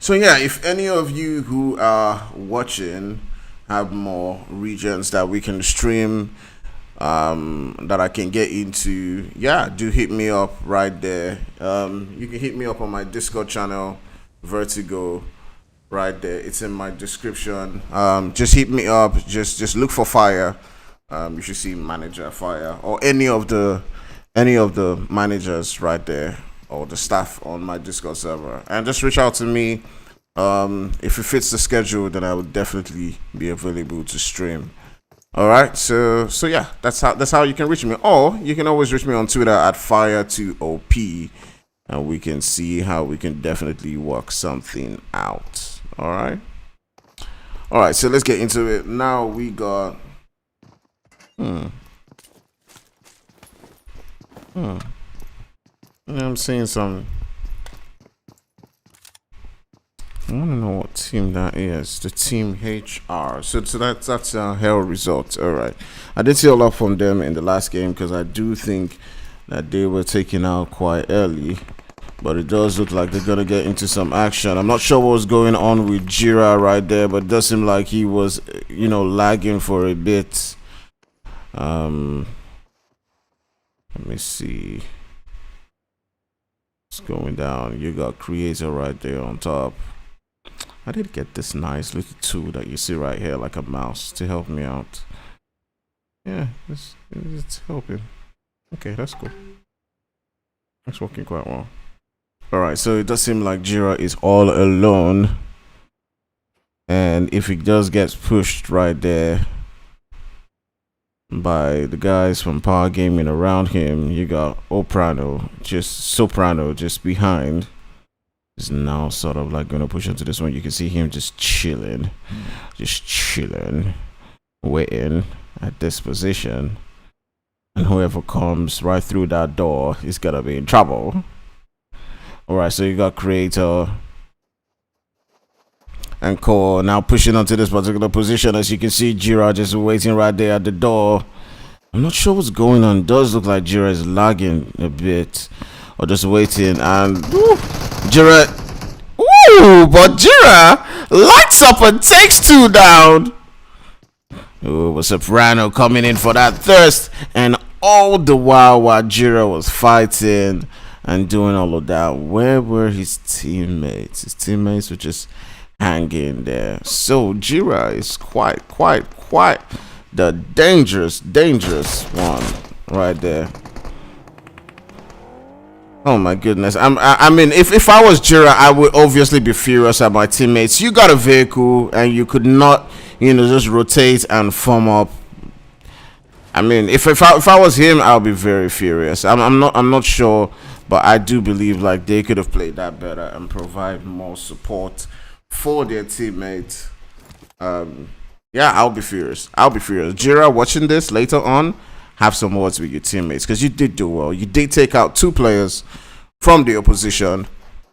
[SPEAKER 2] yeah, if any of you who are watching have more regions that we can stream, that I can get into, do hit me up right there. You can hit me up on my Discord channel, Vertigo. Right there, it's in my description. Just hit me up. Just look for Fire. You should see Manager Fire or any of the managers right there or the staff on my Discord server, and just reach out to me. If it fits the schedule, then I will definitely be available to stream. All right, so yeah, that's how you can reach me, or you can always reach me on Twitter at Fire2OP, and we can see how we can definitely work something out. All right, so let's get into it. Now we got I'm seeing some. I want to know what team that is. The team HR. So that's Hell Resort. All right, I did see a lot from them in the last game because I do think that they were taken out quite early. But it does look like they're going to get into some action. I'm not sure what was going on with Jira right there, but it does seem like he was, lagging for a bit. Let me see. It's going down. You got Creator right there on top. I did get this nice little tool that you see right here, like a mouse, to help me out. Yeah, it's helping. Okay, that's cool. It's working quite well. Alright, so it does seem like Jira is all alone. And if he does get pushed right there by the guys from Power Gaming around him, you got Soprano just behind. Is now sort of like gonna push into this one. You can see him just chilling, waiting at this position. And whoever comes right through that door is gonna be in trouble. Alright, so you got Creator and Core now pushing onto this particular position. As you can see, Jira just waiting right there at the door. I'm not sure what's going on. It does look like Jira is lagging a bit, or just waiting. And Jira, but Jira lights up and takes two down. But Soprano coming in for that thirst, and all the while Jira was fighting and doing all of that, where were his teammates? His teammates were just hanging there. So Jira is quite the dangerous one right there. Oh my goodness. I mean, if I was Jira, I would obviously be furious at my teammates. You got a vehicle and you could not, just rotate and form up. I mean, if I was him, I'll be very furious. I'm not sure, but I do believe like they could have played that better and provide more support for their teammates. I'll be furious. Jira, watching this later on, have some words with your teammates, because you did do well. You did take out 2 players from the opposition,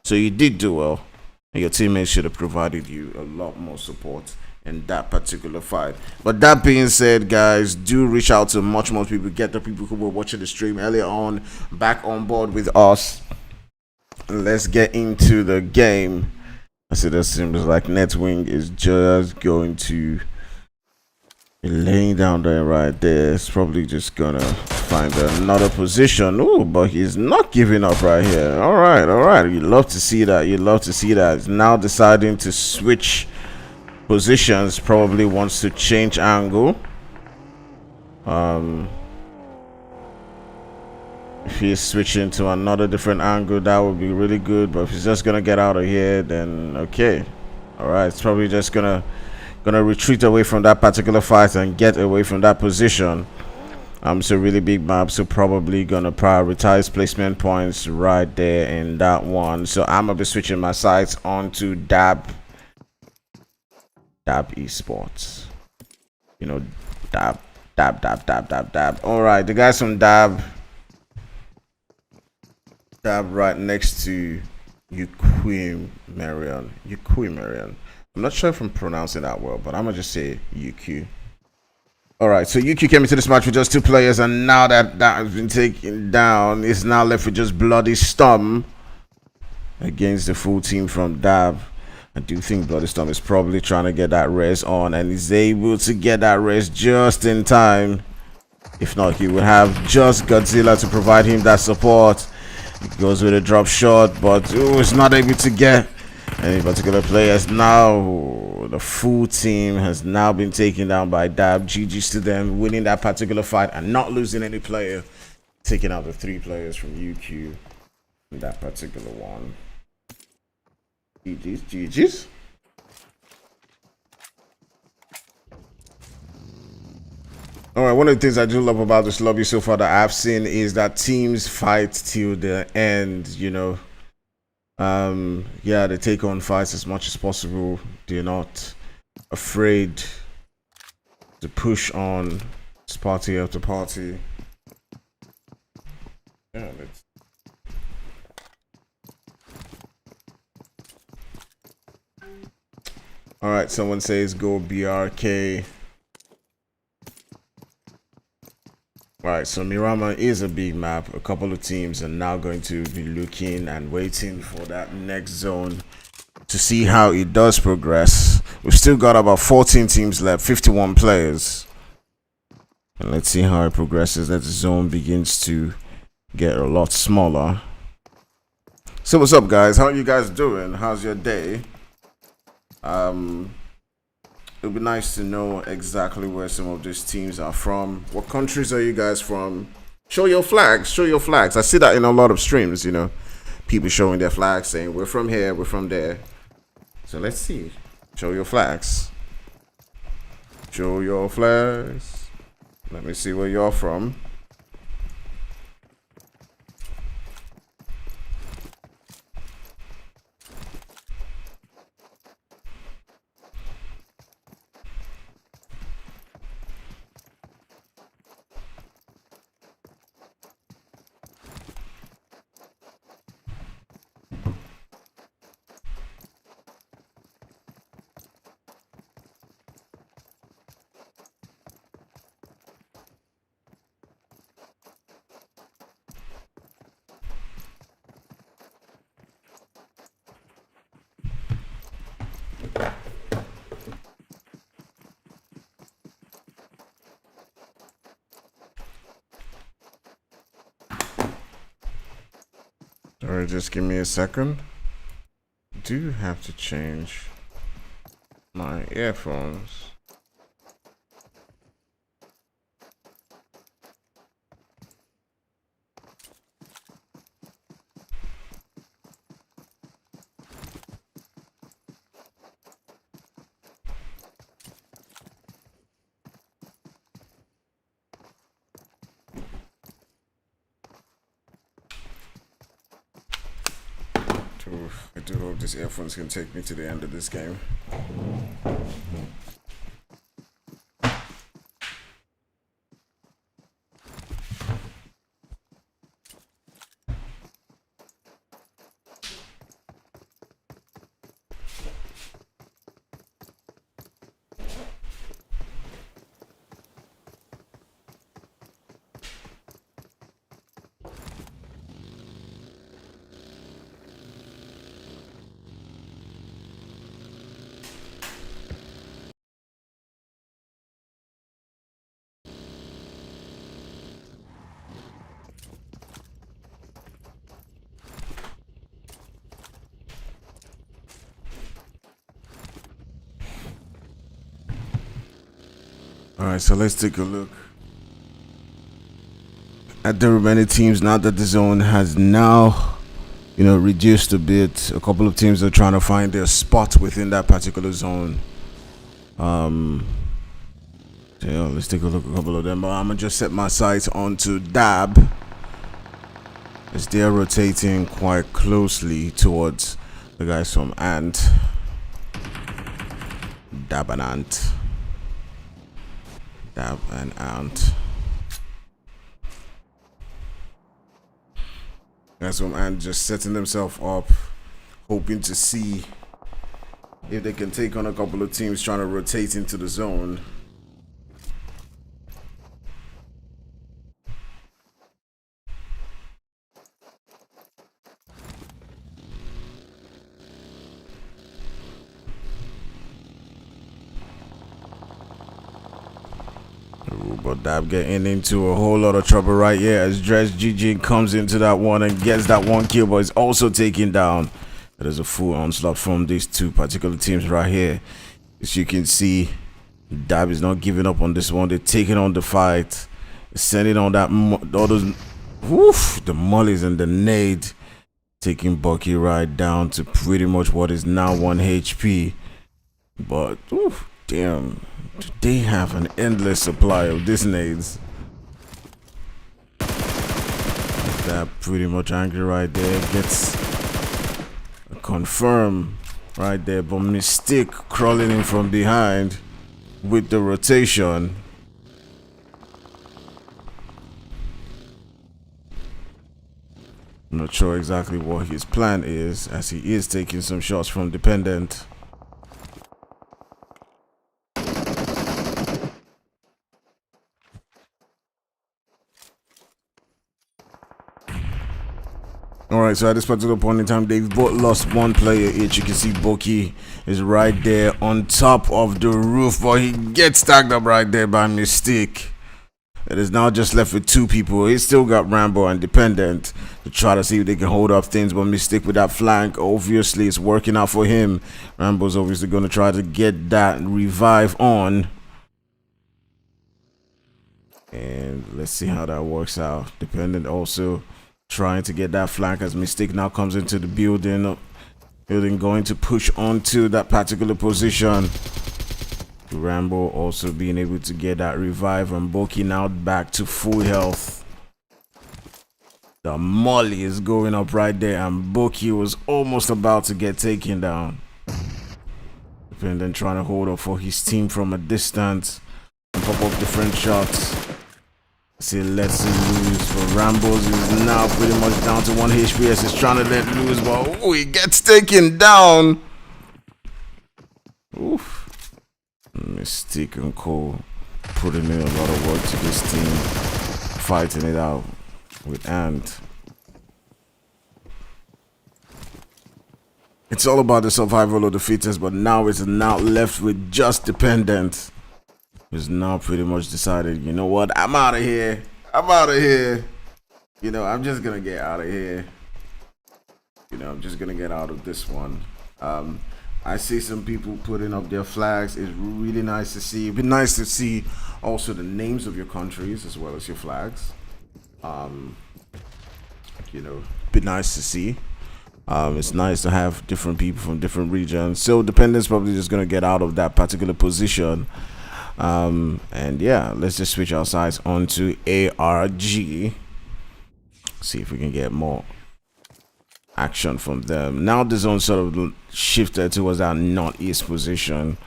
[SPEAKER 2] so you did do well, and your teammates should have provided you a lot more support in that particular fight. But that being said, guys, do reach out to much more people. Get the people who were watching the stream earlier on back on board with us. Let's get into the game. I see this seems like Netwing is just going to Laying down there right there. It's probably just gonna find another position. Oh, but he's not giving up right here. All right. You love to see that. You love to see that. He's now deciding to switch positions. Probably wants to change angle. If he's switching to another different angle, that would be really good. But if he's just gonna get out of here, then okay. All right. It's probably just gonna retreat away from that particular fight and get away from that position. So really big map, so probably gonna prioritize placement points right there in that one. So I'm gonna be switching my sights onto Dab Esports. You know, Dab. All right, the guys from Dab right next to Marion. I'm not sure if I'm pronouncing that well, but I'm gonna just say UQ. All right, so UQ came into this match with just 2 players, and now that has been taken down, it's now left with just Bloody Storm against the full team from Dab. I do think Bloody Storm is probably trying to get that res on, and is able to get that res just in time. If not, he would have just Godzilla to provide him that support. He goes with a drop shot, but is not able to get any particular players. Now the full team has now been taken down by Dab. GG's to them, winning that particular fight and not losing any player, taking out the 3 players from UQ in that particular one. GG's. All right, one of the things I do love about this lobby so far that I've seen is that teams fight till the end, you know. Yeah, they take on fights as much as possible. They're not afraid to push on. It's party after party. Yeah, let's. All right, someone says go BRK. Alright, so Mirama is a big map. A couple of teams are now going to be looking and waiting for that next zone to see how it does progress. We've still got about 14 teams left, 51 players. And let's see how it progresses as the zone begins to get a lot smaller. So what's up, guys? How are you guys doing? How's your day? It would be nice to know exactly where some of these teams are from. What countries are you guys from? Show your flags. Show your flags. I see that in a lot of streams, you know. People showing their flags saying, we're from here, we're from there. So let's see. Show your flags. Show your flags. Let me see where you're from. Alright, just give me a second. Do have to change my earphones. I do hope these earphones can take me to the end of this game. All right, so let's take a look at the remaining teams now that the zone has now, reduced a bit. A couple of teams are trying to find their spot within that particular zone. Yeah, let's take a look at a couple of them. But I'm gonna just set my sights onto Dab, as they're rotating quite closely towards the guys from Ant. Dab and Ant. Dab and Ant. Guys from Ant just setting themselves up, hoping to see if they can take on a couple of teams trying to rotate into the zone. But Dab getting into a whole lot of trouble right here as Dress GG comes into that one and gets that one kill, but is also taken down. There's a full onslaught from these two particular teams right here. As you can see, Dab is not giving up on this one. They're taking on the fight, sending on that all those, the mollies and the nade, taking Bucky right down to pretty much what is now 1 HP. But damn, they have an endless supply of these nades. That pretty much angry right there gets a confirm right there, but Mystique crawling in from behind with the rotation. I'm not sure exactly what his plan is, as he is taking some shots from Dependent. Alright, so at this particular point in time, they've both lost one player each. You can see Bucky is right there on top of the roof, but he gets tagged up right there by Mystique. It is now just left with two people. He's still got Rambo and Dependent to try to see if they can hold up things, but Mystique with that flank, obviously it's working out for him. Rambo's obviously going to try to get that revive on. And let's see how that works out. Dependent also trying to get that flank as Mystique now comes into the building. Going to push onto that particular position. Rambo also being able to get that revive, and Bucky now back to full health. The molly is going up right there, and Bucky was almost about to get taken down. Dependent trying to hold up for his team from a distance and pop up different shots. See, lets him loose, but Rambo's is now pretty much down to 1 HP as he's trying to let loose, but he gets taken down. Oof. Mystique and Cole putting in a lot of work to this team, fighting it out with Ant. It's all about the survival of the fittest, but now it's now left with just Dependent. Is now pretty much decided, you know what, I'm out of here. I'm just gonna get out of here. I'm just gonna get out of this one. I see some people putting up their flags. It's really nice to see. It'd be nice to see also the names of your countries as well as your flags. Be nice to see. It's nice to have different people from different regions. So Dependent's probably just gonna get out of that particular position. And yeah, let's just switch our sides onto ARG. See if we can get more action from them. Now the zone sort of shifted towards that northeast position.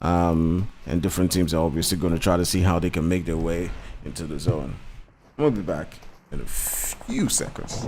[SPEAKER 2] And different teams are obviously going to try to see how they can make their way into the zone. We'll be back in a few seconds.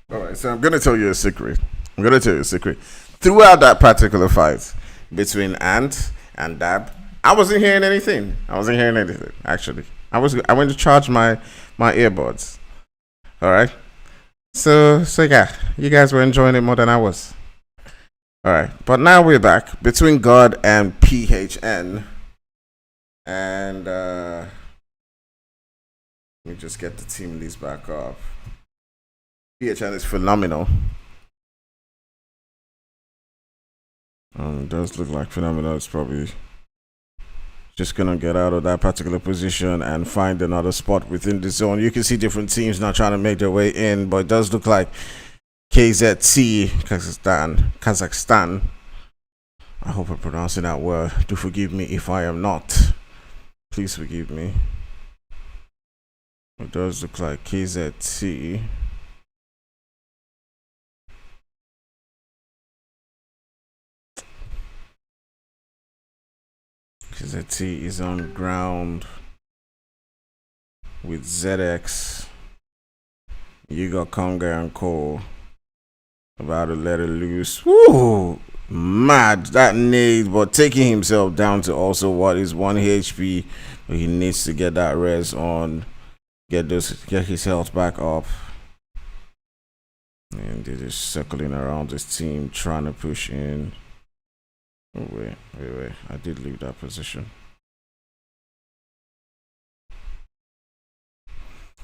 [SPEAKER 2] Alright, so I'm going to tell you a secret. Throughout that particular fight between Ant and Dab, I wasn't hearing anything. Actually. I went to charge my earbuds. Alright? So yeah, you guys were enjoying it more than I was. All right, but now we're back between God and PHN, and let me just get the team list back up. PHN is phenomenal. It does look like phenomenal. It's probably just gonna get out of that particular position and find another spot within the zone. You can see different teams now trying to make their way in, but it does look like KZT, Kazakhstan. I hope I'm pronouncing that word. Do forgive me if I am not. Please forgive me. It does look like KZT. KZT is on ground with ZX. You got Conga and Cole about to let it loose. Woo! Mad that nade, but taking himself down to also what is 1 HP. But he needs to get that res on, get his health back up. And they're just circling around this team, trying to push in. Oh, wait. I did leave that position.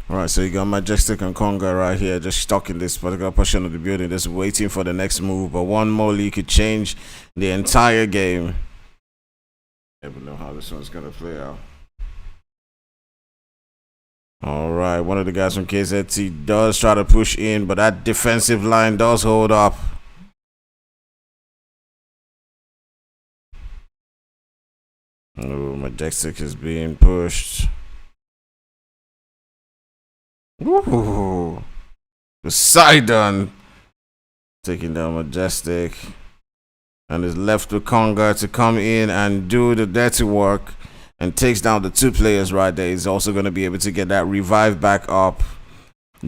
[SPEAKER 2] Alright, so you got Majestic and Conga right here, just stuck in this particular portion of the building, just waiting for the next move. But one more lead could change the entire game. Never know how this one's gonna play out. Alright, one of the guys from KZT does try to push in, but that defensive line does hold up. Oh, Majestic is being pushed. Ooh. Poseidon taking down Majestic. And is left to Conga to come in and do the dirty work. And takes down the 2 players right there. He's also going to be able to get that revive back up.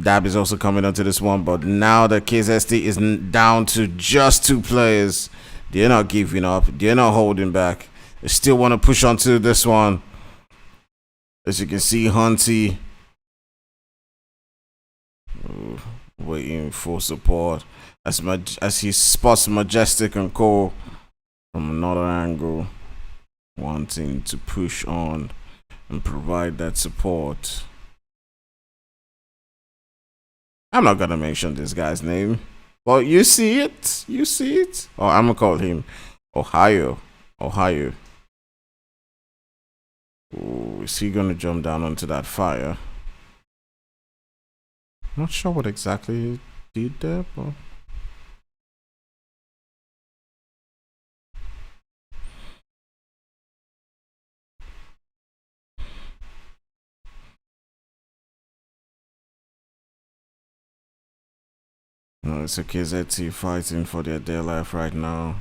[SPEAKER 2] Dab is also coming onto this one. But now the KZT is down to just 2 players. They're not giving up. They're not holding back. They still want to push onto this one. As you can see, Hunty waiting for support as he spots Majestic and Cole from another angle, wanting to push on and provide that support. I'm not gonna mention this guy's name, but you see it. Oh, I'm gonna call him Ohio. Ooh, is he gonna jump down onto that fire? Not sure what exactly he did there, but no, it's a KZT fighting for their dear life right now,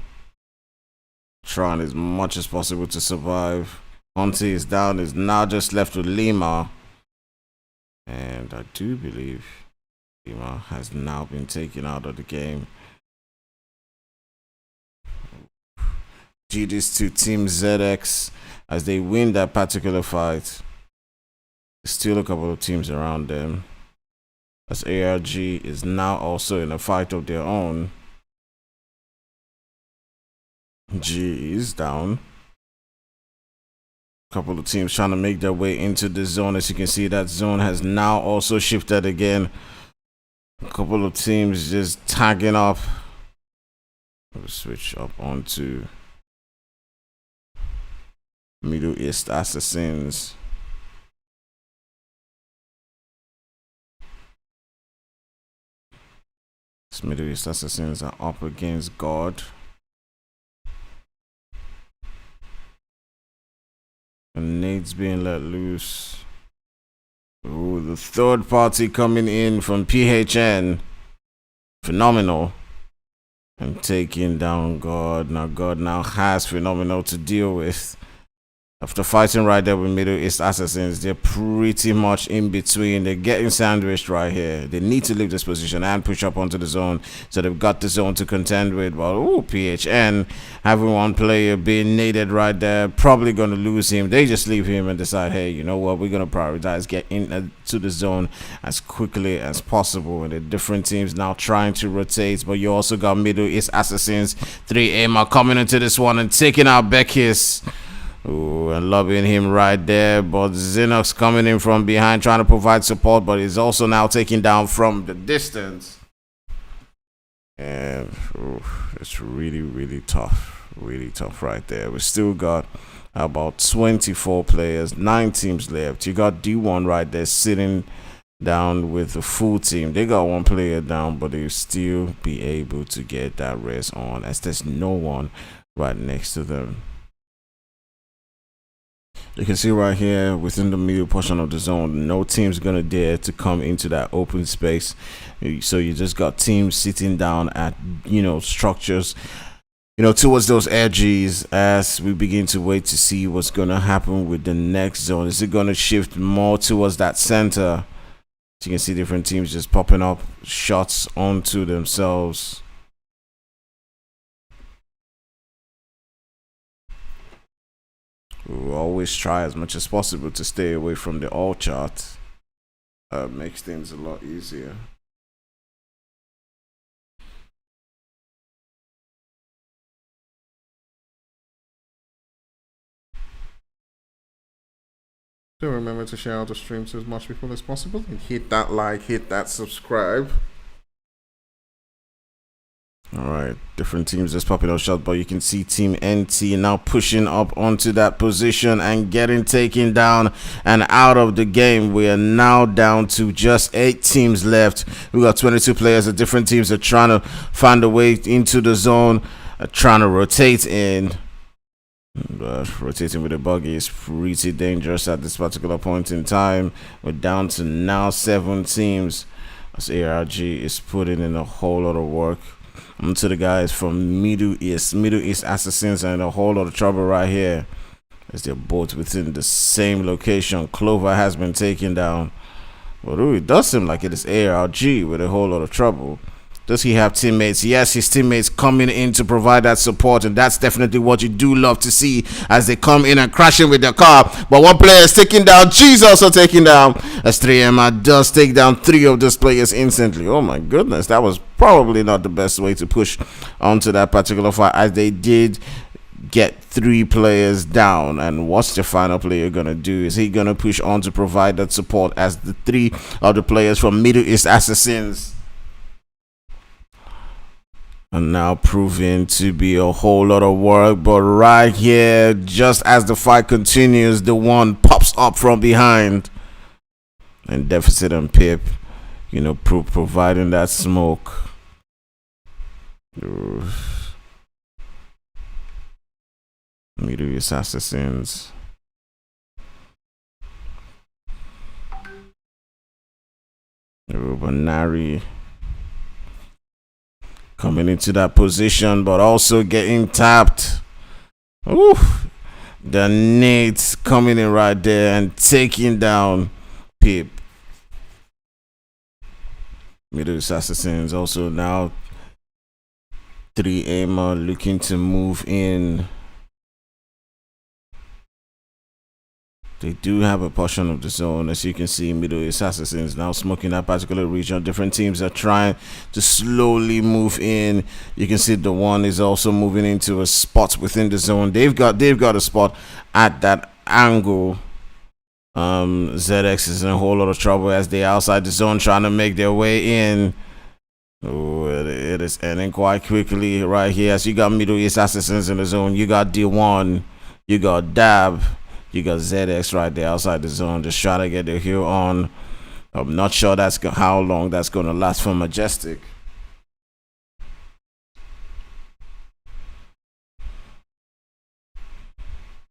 [SPEAKER 2] trying as much as possible to survive. Hunty is down, is now just left with Lima, and I do believe Lima has now been taken out of the game. GDs to Team ZX as they win that particular fight. Still a couple of teams around them, as ARG is now also in a fight of their own. G is down. Couple of teams trying to make their way into the zone. As you can see, that zone has now also shifted again. A couple of teams just tagging up. We'll switch up onto Middle East Assassins. These Middle East Assassins are up against God. And Nate's being let loose. Ooh, the third party coming in from PHN. Phenomenal. And taking down God. Now God now has Phenomenal to deal with. After fighting right there with Middle East Assassins, they're pretty much in between. They're getting sandwiched right here. They need to leave this position and push up onto the zone. So they've got the zone to contend with. But, PHN having one player being needed right there. Probably going to lose him. They just leave him and decide, hey, you know what? We're going to prioritize get into the zone as quickly as possible. And the different teams now trying to rotate. But you also got Middle East Assassins. 3M are coming into this one and taking out Beckis. Ooh, and lobbing him right there, but Xenox coming in from behind trying to provide support, but he's also now taking down from the distance. And it's really tough right there. We still got about 24 players, 9 teams left. You got D1 right there sitting down with the full team. They got 1 player down, but they'll still be able to get that rest on as there's no one right next to them. You can see right here within the middle portion of the zone, no team's gonna dare to come into that open space. So you just got teams sitting down at, structures, towards those edges as we begin to wait to see what's gonna happen with the next zone. Is it gonna shift more towards that center? So you can see different teams just popping up shots onto themselves. We'll always try as much as possible to stay away from the all chart. Makes things a lot easier. Do remember to share out the stream to as much people as possible. And hit that like, hit that subscribe. Alright, different teams just popping out shot, but you can see Team NT now pushing up onto that position and getting taken down and out of the game. We are now down to just 8 teams left. We got 22 players. The different teams are trying to find a way into the zone, trying to rotate in. But rotating with the buggy is pretty dangerous at this particular point in time. We're down to now 7 teams as ARG is putting in a whole lot of work. To the guys from Middle East Assassins are in a whole lot of trouble right here as they're both within the same location. Clover has been taken down, but it does seem like it is ARG with a whole lot of trouble. Does he have teammates? Yes, his teammates coming in to provide that support, and that's definitely what you do love to see as they come in and crash in with their car. But one player is taking down. G's also taking down as 3M does take down 3 of those players instantly. Oh my goodness, that was probably not the best way to push onto that particular fight as they did get 3 players down. And what's the final player gonna do? Is he gonna push on to provide that support as the 3 of the players from Middle East Assassins and now proving to be a whole lot of work? But right here, just as the fight continues, the one pops up from behind, and Deficit and Pip, providing that smoke. Middle East Assassins. Banari coming into that position, but also getting tapped. Ooh, the nades coming in right there and taking down Pip. Middle Assassins also now 3 are looking to move in. They do have a portion of the zone, as you can see. Middle East Assassins now smoking that particular region. Different teams are trying to slowly move in. You can see the one is also moving into a spot within the zone. They've got a spot at that angle. ZX is in a whole lot of trouble as they outside the zone trying to make their way in. Oh, it is ending quite quickly right here as you got Middle East Assassins in the zone. You got D1, you got Dab. You got ZX right there outside the zone, just trying to get the heel on. I'm not sure how long that's going to last for Majestic.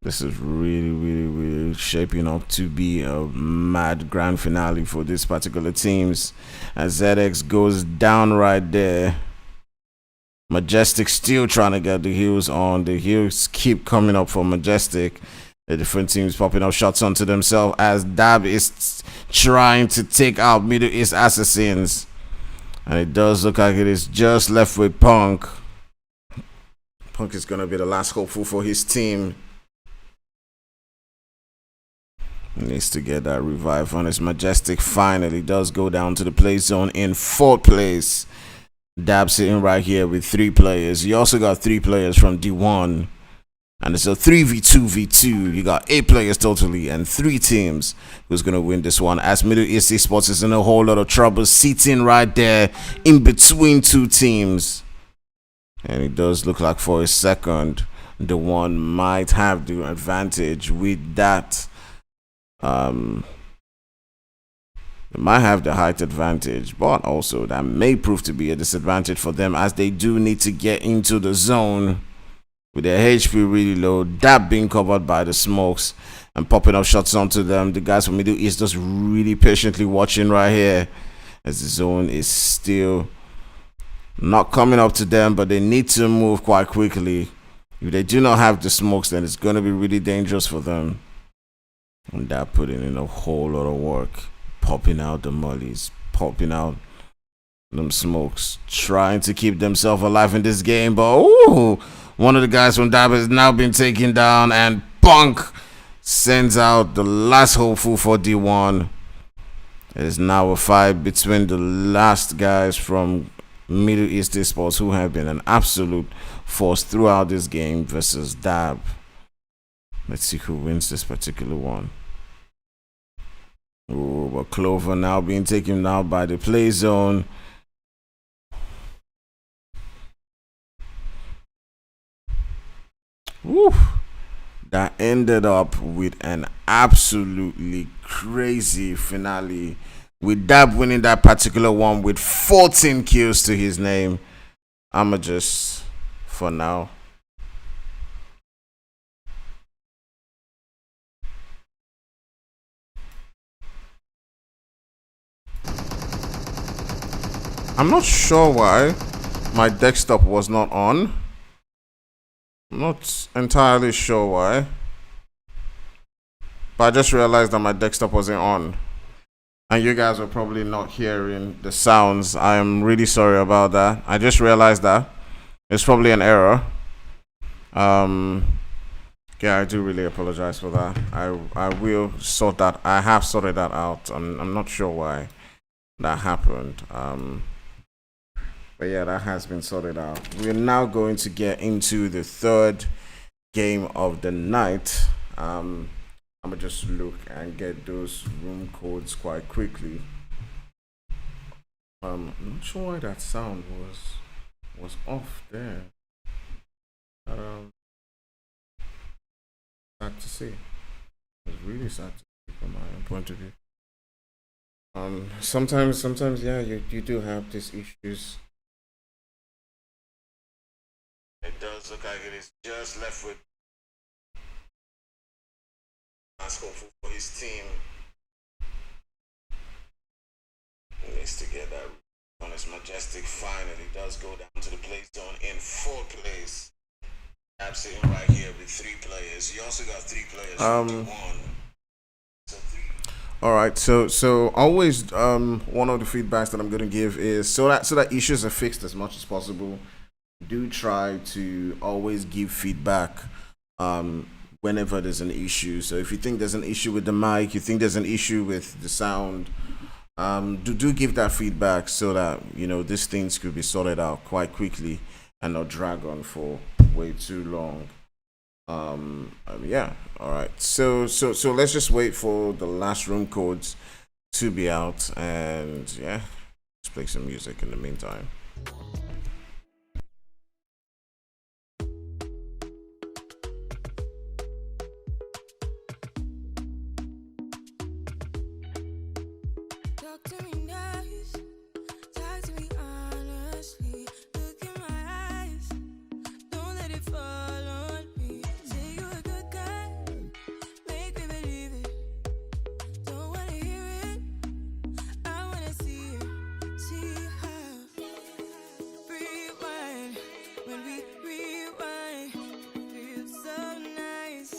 [SPEAKER 2] This is really shaping up to be a mad grand finale for this particular teams. As ZX goes down right there. Majestic still trying to get the heels on. The heels keep coming up for Majestic. The different teams popping up shots onto themselves as Dab is trying to take out Middle East Assassins. And it does look like it is just left with Punk. Punk is going to be the last hopeful for his team. He needs to get that revive on his Majestic. Finally does go down to the play zone in 4th place. Dab sitting right here with 3 players. You also got 3 players from D1. And it's a 3v2v2. You got 8 players totally and 3 teams who's going to win this one. As Middle East Esports is in a whole lot of trouble, sitting right there in between 2 teams. And it does look like for a second, the one might have the advantage with that. It might have the height advantage, but also that may prove to be a disadvantage for them as they do need to get into the zone. With their HP really low, that being covered by the smokes and popping up shots onto them. The guys from Middle East just really patiently watching right here as the zone is still not coming up to them, but they need to move quite quickly. If they do not have the smokes, then it's going to be really dangerous for them. And that putting in a whole lot of work, popping out the mollies, popping out them smokes, trying to keep themselves alive in this game, but ooh, one of the guys from Dab has now been taken down, and Punk sends out the last hopeful for D1. It is now a fight between the last guys from Middle East Esports, who have been an absolute force throughout this game, versus Dab. Let's see who wins this particular one. Ooh, but Clover now being taken out by the play zone. Woo. That ended up with an absolutely crazy finale, with Dab winning that particular one with 14 kills to his name. I'ma just, for now, I'm not sure why my desktop was not on. I'm not entirely sure why, but I just realized that my desktop wasn't on and you guys were probably not hearing the sounds. I am really sorry about that. I just realized that it's probably an error. Yeah, I do really apologize for that. I will sort that. I have sorted that out. I'm not sure why that happened. But yeah, that has been sorted out. We're now going to get into the 3rd game of the night. I'm gonna just look and get those room codes quite quickly. I'm not sure why that sound was off there. Sad to see. It's really sad to see from my own point of view. Sometimes, yeah, you do have these issues. It does look like it is just left with last hopeful for his team. He needs to get that on his Majestic. Finally does go down to the play zone in 4th place. I'm sitting right here with 3 players. You also got 3 players from D1. So 3. All right, so always one of the feedbacks that I'm going to give is so that issues are fixed as much as possible. Do try to always give feedback whenever there's an issue. So if you think there's an issue with the mic, you think there's an issue with the sound, do give that feedback so that these things could be sorted out quite quickly and not drag on for way too long. Yeah, all right. So let's just wait for the last room codes to be out, and yeah, let's play some music in the meantime.
[SPEAKER 3] Talk to me nice, talk to me honestly. Look in my eyes, don't let it fall on me. Say you're a good guy, make me believe it. Don't wanna hear it, I wanna see it. See how rewind, when we rewind, it feels so nice.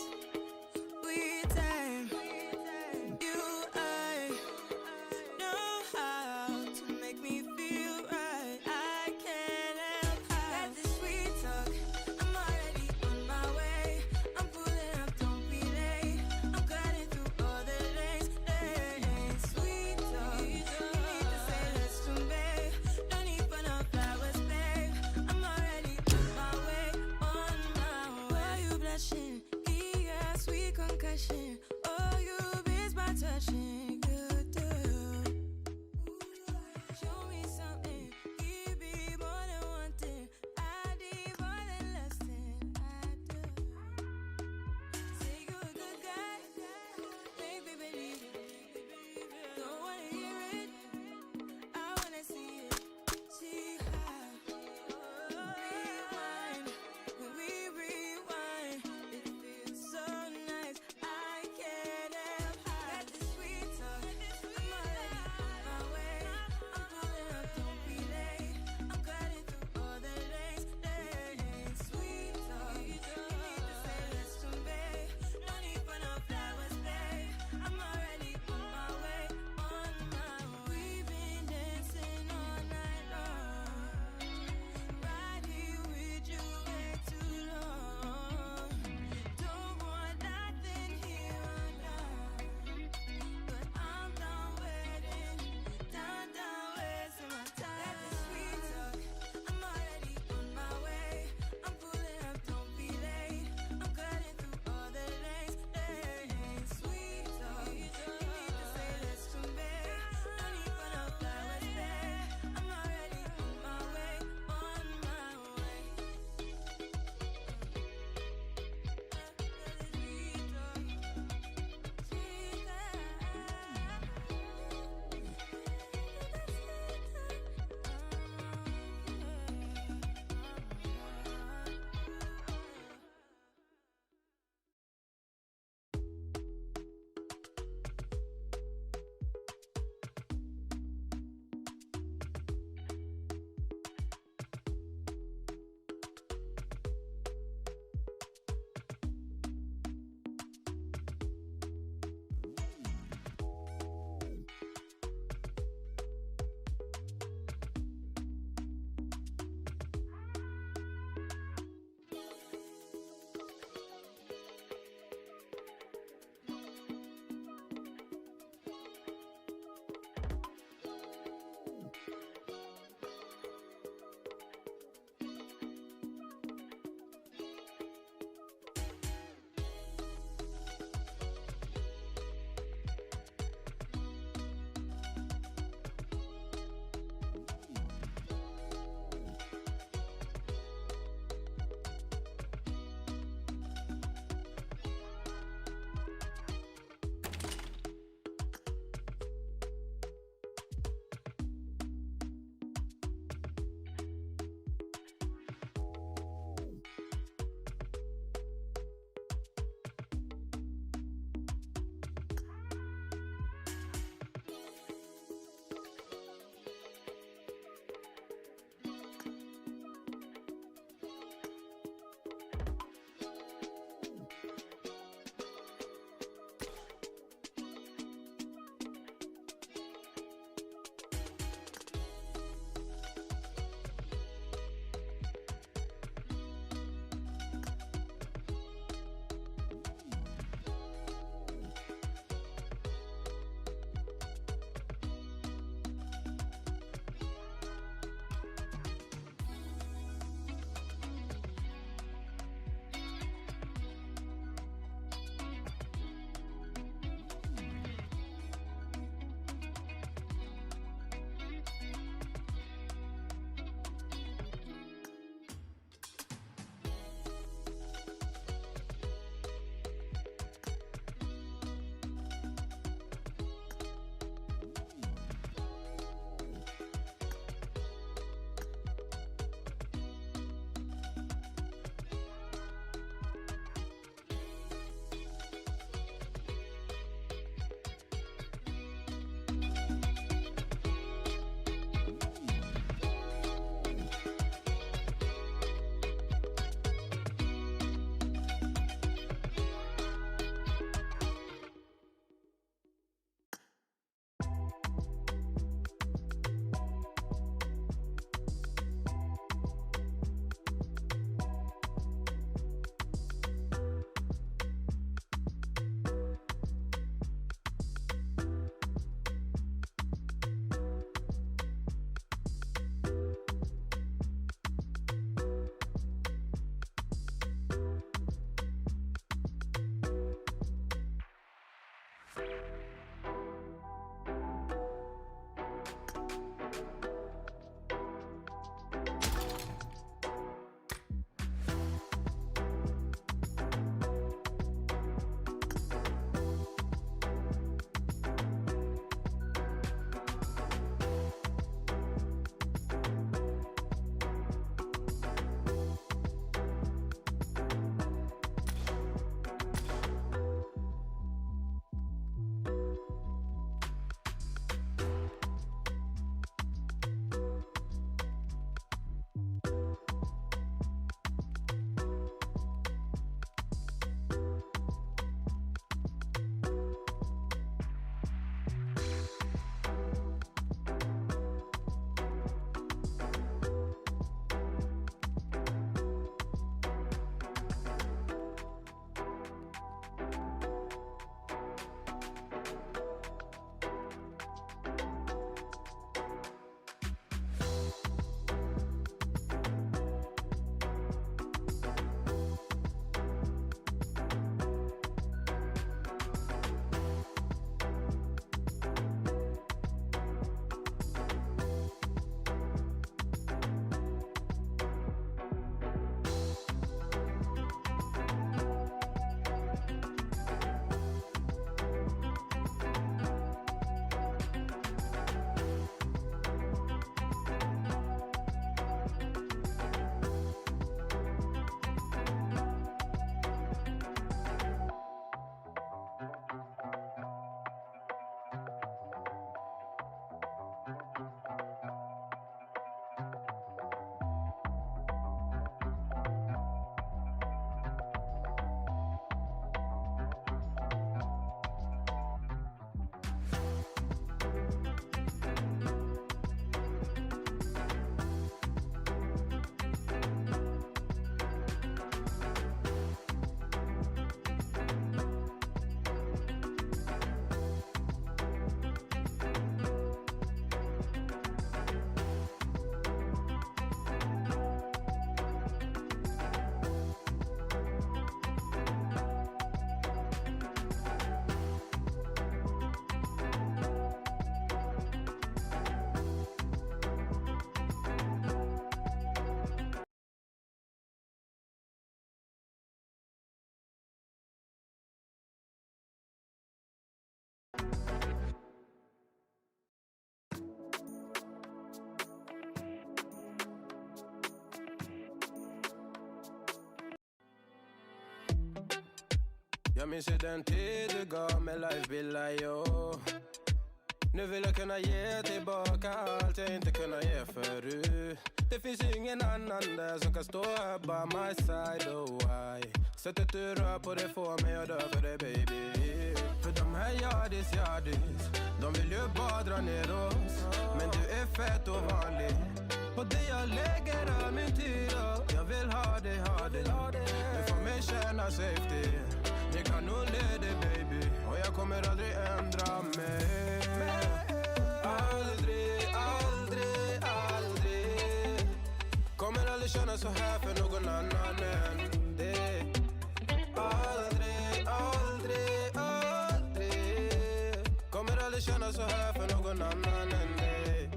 [SPEAKER 1] Jag minns ju den tid du gav mig life billar, yo. Nu vill jag kunna ge tillbaka allt jag inte kunnat ge förut. Det finns ingen annan där som kan stå här by my side, oh why. Sättet du rör på det får mig att dö för det, baby. För de här yardis, de vill ju bara dra ner oss. Men du är fett och vanlig. På det jag lägger all min tid och jag vill ha dig. Du får mig känna safety. Ni kan nog leda, baby. Och jag kommer aldrig ändra mig. Aldrig kommer aldrig känna så här för någon annan än dig. Aldrig kommer aldrig känna så här för någon annan än dig.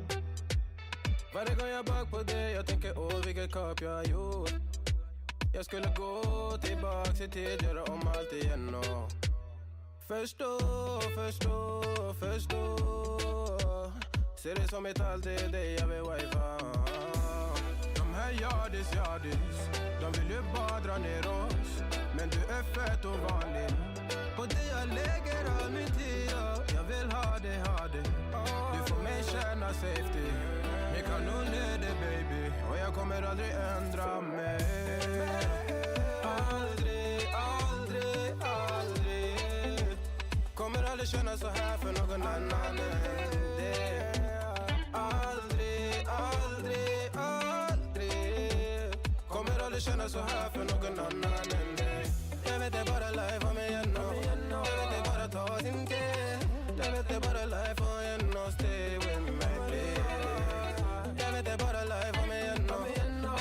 [SPEAKER 1] Varje gång jag bak på dig, jag tänker åh vilket kap jag har gjort. Jag skulle gå tillbaks i tid, göra om allt igen och förstå. Ser det som ett allt, det är dig jag vill wifa. De här yardis, de vill ju bara dra ner oss. Men du är fett och vanlig. På det jag lägger all min tid och jag vill ha dig. Du får mig känna safety. Vi kan nog leda, baby. Och jag kommer aldrig ändra mig. Aldrig kommer aldrig känna så här för någon annan än dig. Aldrig kommer aldrig känna så här för någon annan än dig. Jag vet det bara life om igen och jag vet det bara ta sin tid. Jag vet det bara life om igen och stay with me, please. Jag vet det bara life om igen och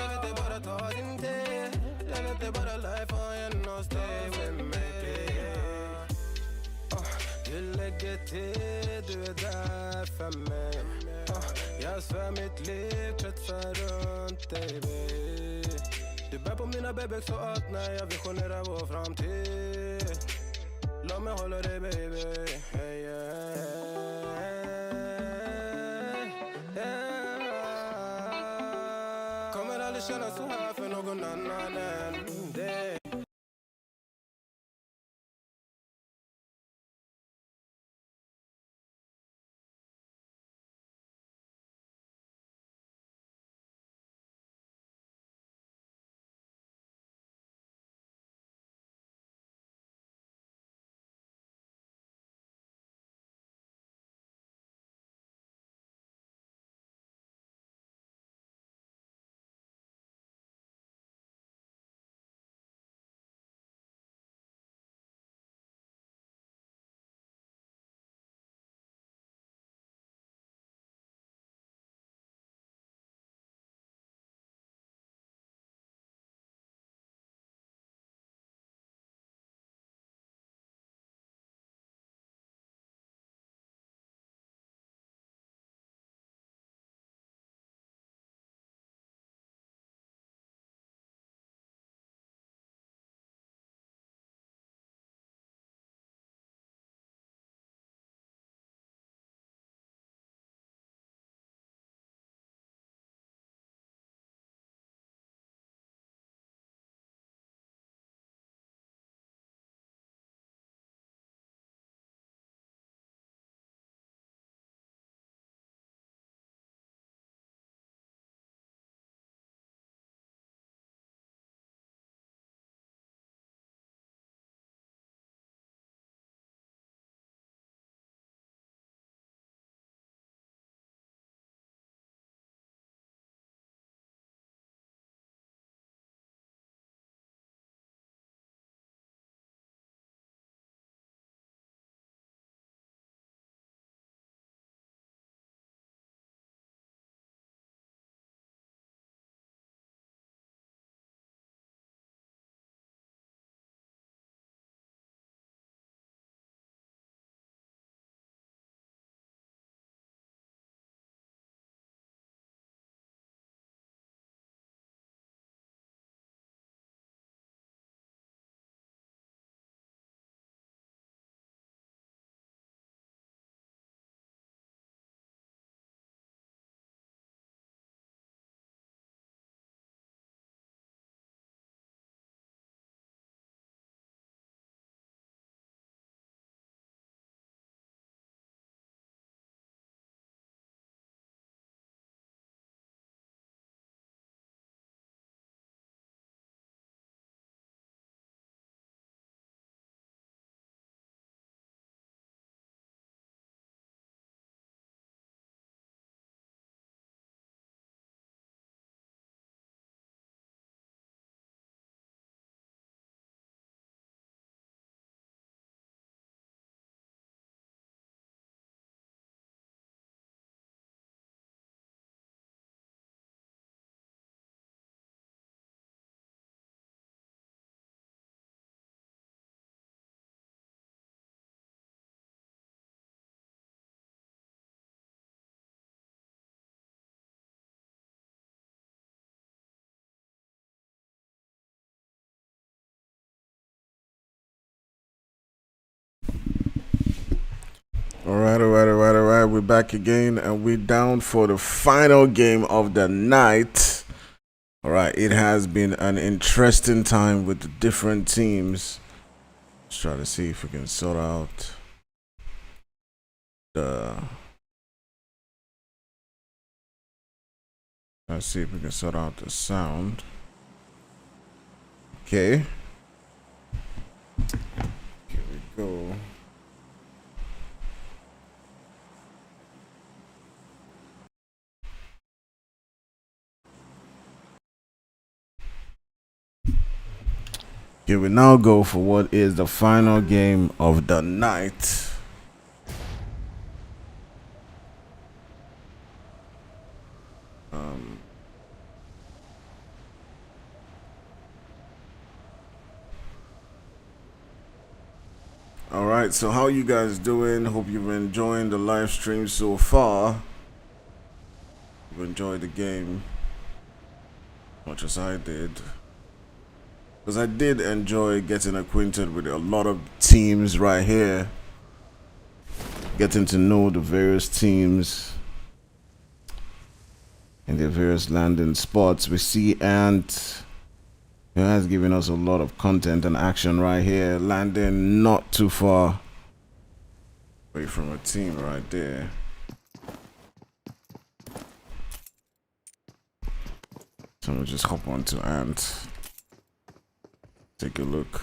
[SPEAKER 1] jag vet det bara ta sin tid. Jag vet det bara life om igen och stay with me, please. Du lägger till, du är där för mig. Jag svär mitt liv kretsar runt dig, baby. Du bär på mina bebek så att när jag visionerar vår framtid. Låt mig hålla dig, baby. Hey, kommer aldrig känna så här för någon annan än dig.
[SPEAKER 2] All right. We're back again, and we're down for the final game of the night. All right, it has been an interesting time with the different teams. Let's try to see if we can sort out the. Let's see if we can sort out the sound. Okay. Here we go. Okay, we now go for what is the final game of the night. All right, so how you guys doing? Hope you've been enjoying the live stream so far. You've enjoyed the game much as I did. Because I did enjoy getting acquainted with a lot of teams right here. Getting to know the various teams and their various landing spots. We see Ant, who has given us a lot of content and action right here. Landing not too far away from a team right there. So we'll just hop on to Ant. Take a look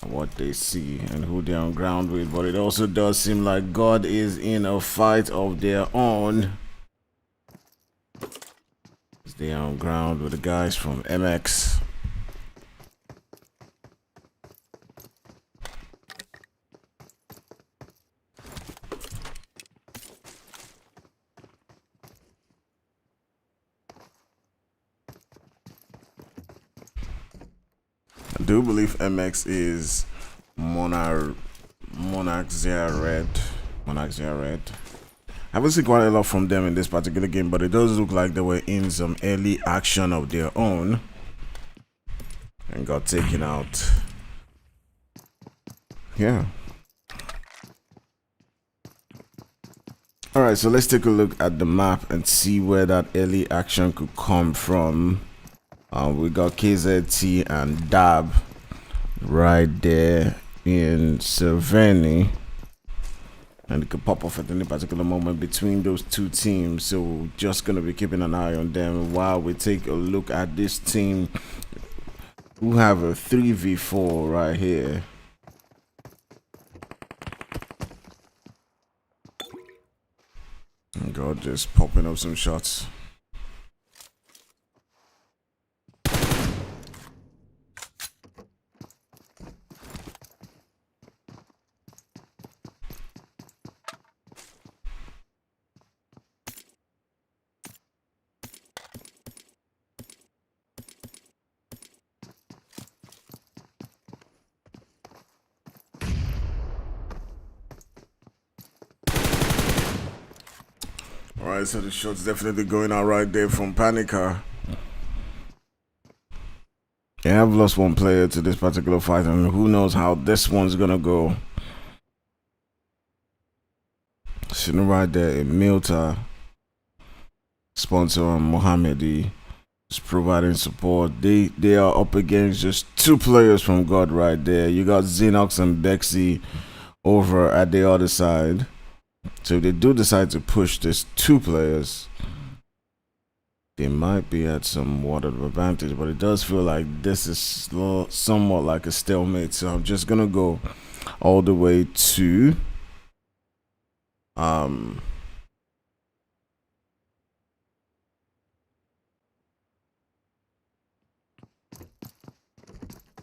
[SPEAKER 2] at what they see and who they're on ground with. But it also does seem like God is in a fight of their own. They're on ground with the guys from MX. I do believe MX is Monarchia Red. I haven't seen quite a lot from them in this particular game, but it does look like they were in some early action of their own and got taken out. Yeah. Alright, so let's take a look at the map and see where that early action could come from. We got KZT and Dab right there in Cerveni, and it could pop off at any particular moment between those two teams. So we're just gonna be keeping an eye on them while we take a look at this team who have a 3v4 right here. And God just popping up some shots. Alright, so the shot's definitely going out right there from Panica. Yeah, I've lost one player to this particular fight, and who knows how this one's gonna go. Sitting right there in Milta, sponsor Mohammedi is providing support. They are up against just two players from God right there. You got Xenox and Bexy over at the other side. So if they do decide to push this two players, they might be at somewhat of advantage, but it does feel like this is somewhat like a stalemate. So I'm just gonna go all the way to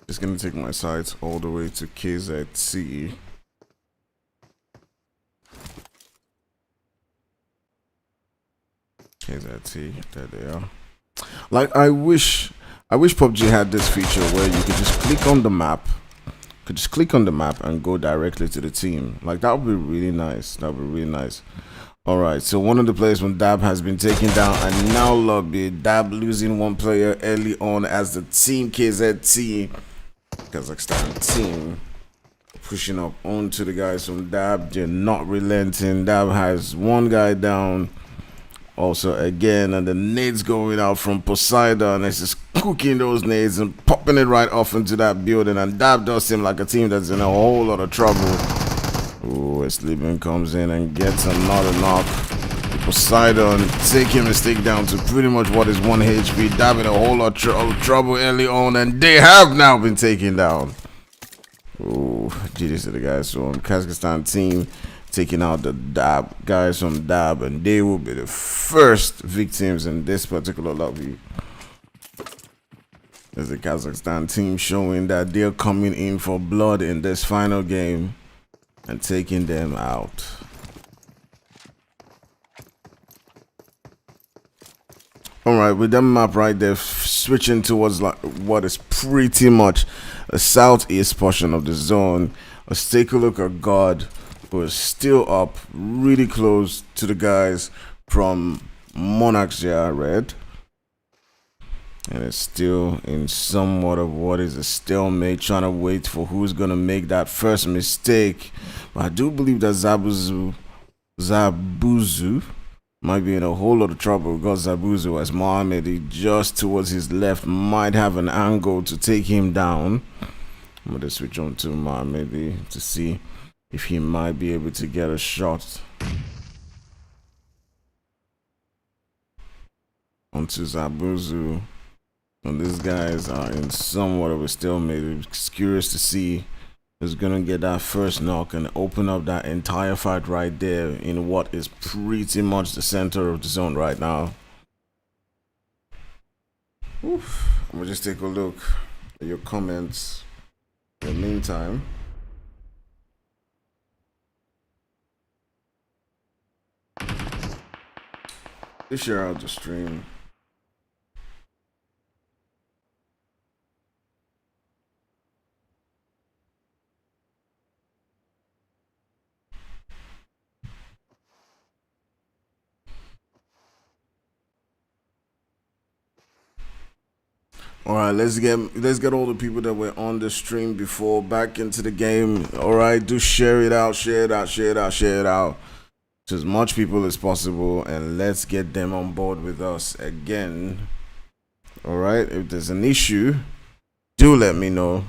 [SPEAKER 2] just gonna take my sights all the way to KZT. KZT, there they are. Like I wish PUBG had this feature where you could just click on the map, and go directly to the team. Like that would be really nice. That would be really nice. All right, so one of the players from Dab has been taken down, and now lobby Dab losing one player early on as the team KZT Kazakhstan team pushing up onto the guys from Dab. They're not relenting. Dab has one guy down. Also, again, and the nades going out from Poseidon. It's just cooking those nades and popping it right off into that building. And Dab does seem like a team that's in a whole lot of trouble. Ooh, Sleeping comes in and gets another knock. Poseidon taking a mistake down to pretty much what is 1 HP. Dab in a whole lot of trouble early on, and they have now been taken down. Ooh, GG's to the guys from Kazakhstan team taking out the Dab guys from Dab, and they will be the first victims in this particular lobby. There's the Kazakhstan team showing that they're coming in for blood in this final game and taking them out. All right, with that map right there, switching towards like what is pretty much a southeast portion of the zone. Let's take a look at God, who is still up really close to the guys from Monarchs Red. And it's still in somewhat of what is a stalemate, trying to wait for who's going to make that first mistake. But I do believe that Zabuzu might be in a whole lot of trouble because Zabuzu, as Mohamed just towards his left, might have an angle to take him down. I'm going to switch on to Mohamed to see if he might be able to get a shot onto Zabuzu. And these guys are in somewhat of a stalemate. It's curious to see who's gonna get that first knock and open up that entire fight right there in what is pretty much the center of the zone right now. Oof. I'm gonna just take a look at your comments in the meantime. Please share out the stream. All right, let's get all the people that were on the stream before back into the game. All right, do share it out to as much people as possible, and let's get them on board with us again. All right, if there's an issue, do let me know.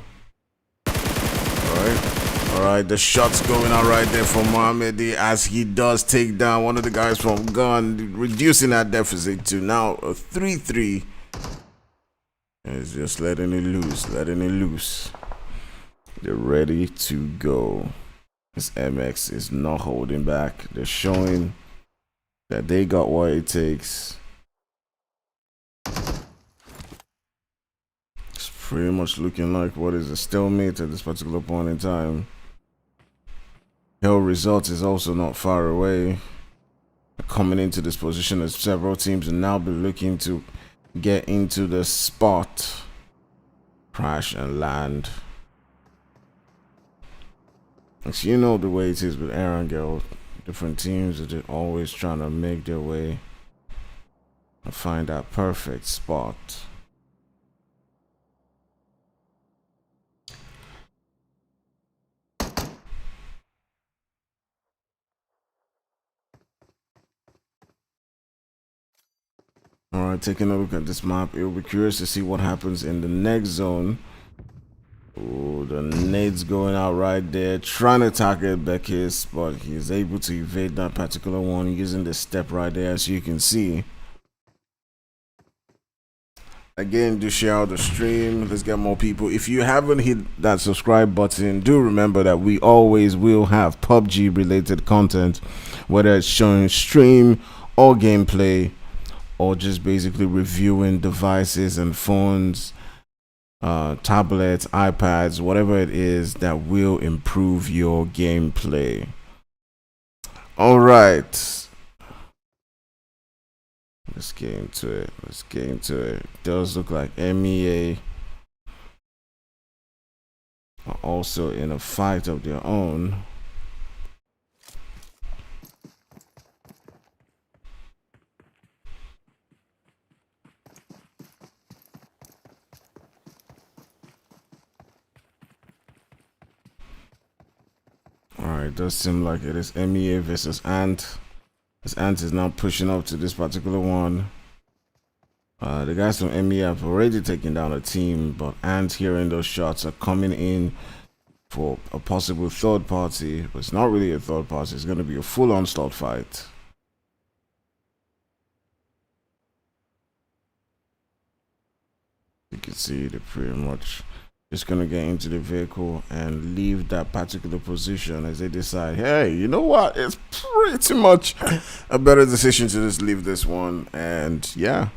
[SPEAKER 2] All right, the shots going out right there for Mohamed as he does take down one of the guys from Gun, reducing that deficit to now a 3-3. And it's just letting it loose. They're ready to go. This MX is not holding back. They're showing that they got what it takes. It's pretty much looking like what is a stalemate at this particular point in time. Hell Results is also not far away. Coming into this position as several teams will now be looking to get into the spot, crash and land. As you know the way it is with Erangel, different teams are just always trying to make their way and find that perfect spot. Alright, taking a look at this map, you'll be curious to see what happens in the next zone. Oh, the nade's going out right there, trying to target Beckis, but he's able to evade that particular one using the step right there, as you can see. Again, do share out the stream. Let's get more people. If you haven't hit that subscribe button, do remember that we always will have PUBG related content, whether it's showing stream or gameplay, or just basically reviewing devices and phones, tablets, iPads, whatever it is that will improve your gameplay. All right, let's get into it. It does look like MEA are also in a fight of their own. Alright, it does seem like it is MEA versus Ant. As Ant is now pushing up to this particular one. The guys from MEA have already taken down a team, but Ant hearing those shots are coming in for a possible third party. But it's not really a third party, it's going to be a full onslaught fight. You can see they're pretty much just gonna get into the vehicle and leave that particular position as they decide, hey, you know what, it's pretty much a better decision to just leave this one and yeah,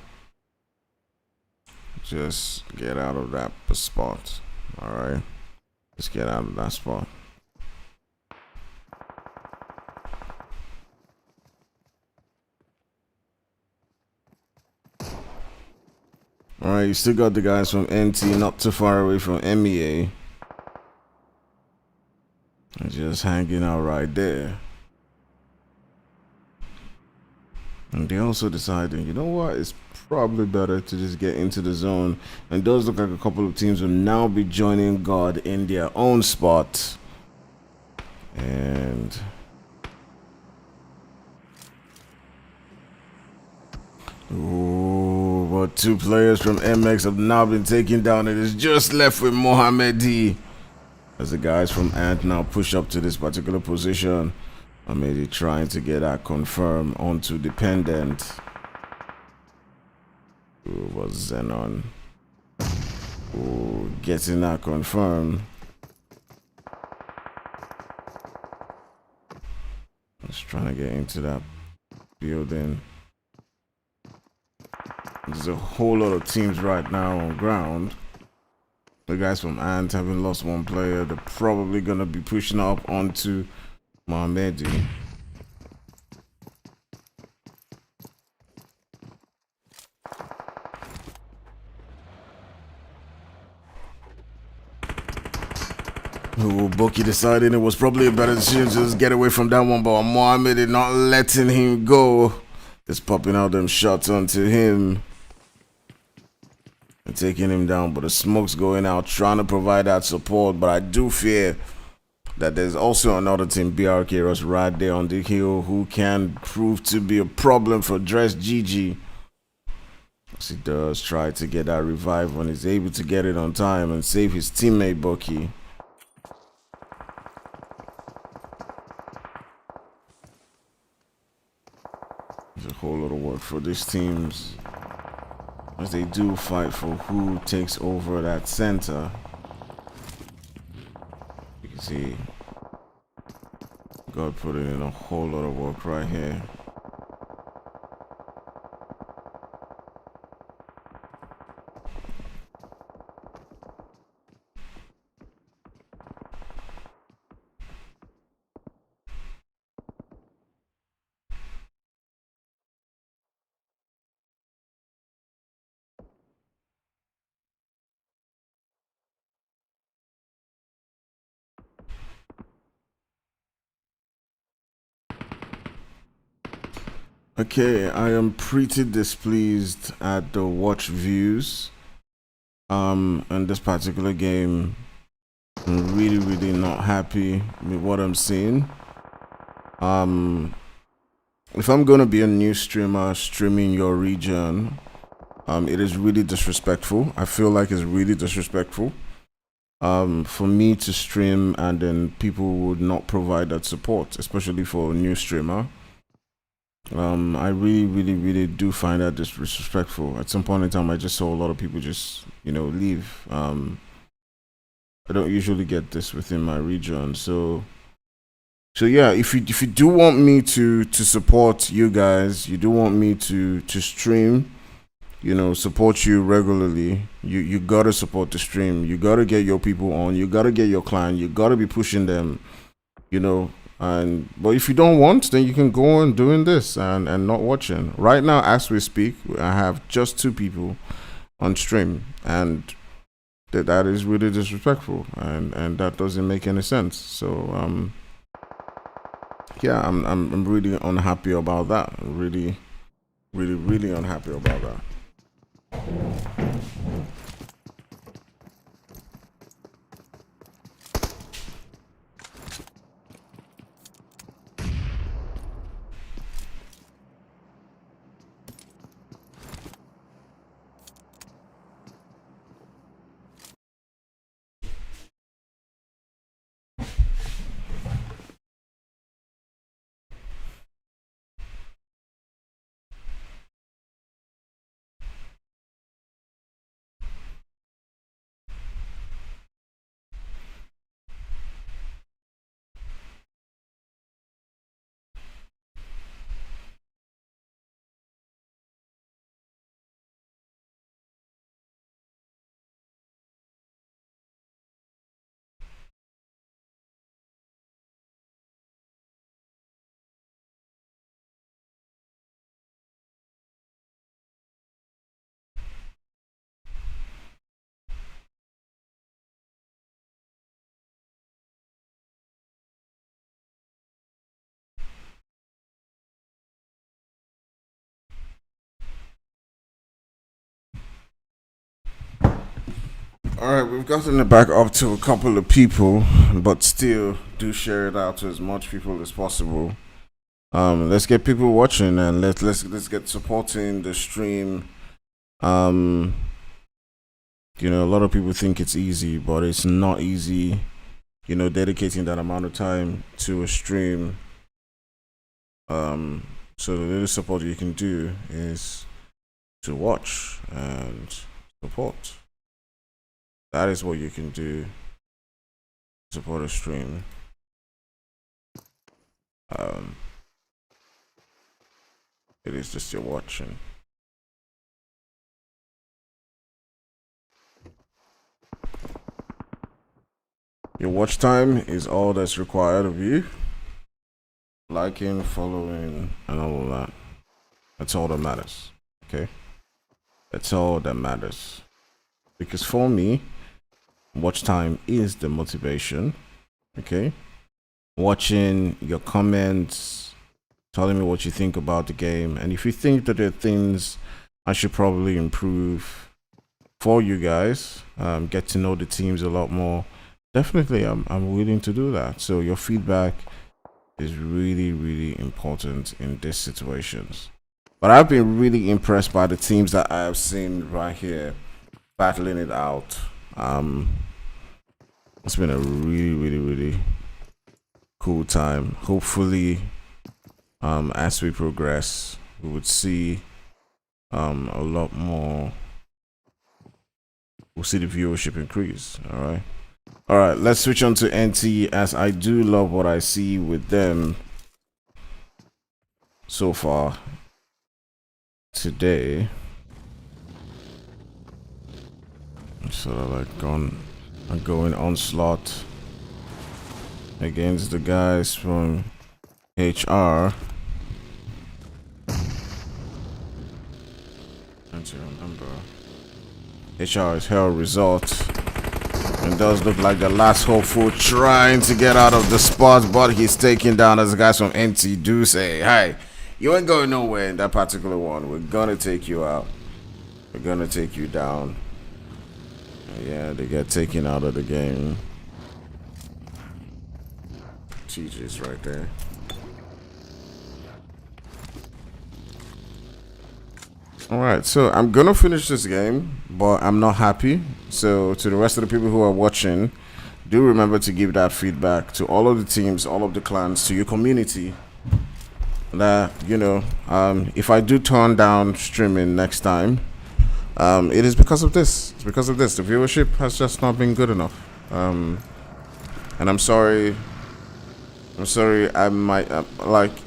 [SPEAKER 2] just get out of that spot. All right, just get out of that spot. All right, you still got the guys from NT not too far away from MEA. They're just hanging out right there. And they also decided, you know what, it's probably better to just get into the zone. And it does look like a couple of teams will now be joining God in their own spot. And ooh, but two players from MX have now been taken down. It is just left with Mohamedi as the guys from Ant now push up to this particular position. Mohamedi trying to get that confirmed onto dependent. Ooh, was Xenon. Ooh, getting that confirmed. Just trying to get into that building. There's a whole lot of teams right now on ground. The guys from Ant having lost one player, they're probably going to be pushing up onto Mohamedi. Ooh, Boki decided it was probably a better decision to just get away from that one, but Mohamedi not letting him go. Just popping out them shots onto him and taking him down, but the smoke's going out, trying to provide that support. But I do fear that there's also another team, BRK Ross, right there on the hill, who can prove to be a problem for Dress GG. As he does try to get that revive when he's able to get it on time and save his teammate Bucky. There's a whole lot of work for these teams as they do fight for who takes over that center. You can see God put in a whole lot of work right here. Okay, I am pretty displeased at the watch views in this particular game. I'm really not happy with what I'm seeing. If I'm gonna be a new streamer streaming your region, it is really disrespectful. I feel like it's really disrespectful for me to stream and then people would not provide that support, especially for a new streamer. I really do find that disrespectful. At some point in time, I just saw a lot of people just, leave. I don't usually get this within my region, so yeah. If you do want me to support you guys, you do want me to stream, support you regularly. You gotta support the stream. You gotta get your people on. You gotta get your client. You gotta be pushing them. But if you don't want, then you can go on doing this and not watching. Right now, as we speak, I have just 2 people on stream, and that is really disrespectful, and that doesn't make any sense. So yeah, I'm really unhappy about that. I'm really unhappy about that. All right, we've gotten it back up to a couple of people, but still do share it out to as much people as possible. Let's get people watching and let's get supporting the stream. Um, a lot of people think it's easy, but it's not easy. Dedicating that amount of time to a stream. So the little support you can do is to watch and support. That is what you can do to support a stream. It is just you're watching. Your watch time is all that's required of you. Liking, following, and all of that. That's all that matters. Okay? That's all that matters. Because for me, watch time is the motivation. Okay? Watching your comments, telling me what you think about the game, and if you think that there are things I should probably improve for you guys, get to know the teams a lot more, definitely I'm willing to do that. So your feedback is really, really important in these situations. But I've been really impressed by the teams that I have seen right here battling it out. It's been a really, really, really cool time. Hopefully, as we progress, we would see a lot more. We'll see the viewership increase. All right, let's switch on to NT, as I do love what I see with them so far today. Sort of like going onslaught against the guys from HR. Trying to remember. HR is Hell Resort. And does look like the last hopeful trying to get out of the spot, but he's taken down, as the guys from NT do say. Hi, you ain't going nowhere in that particular one. We're gonna take you out. We're gonna take you down. Yeah, they get taken out of the game. TJ's right there. Alright, so I'm gonna finish this game, but I'm not happy. So to the rest of the people who are watching, do remember to give that feedback to all of the teams, all of the clans, to your community. That, if I do turn down streaming next time, it is because of this. It's because of this. The viewership has just not been good enough. And I'm sorry. I might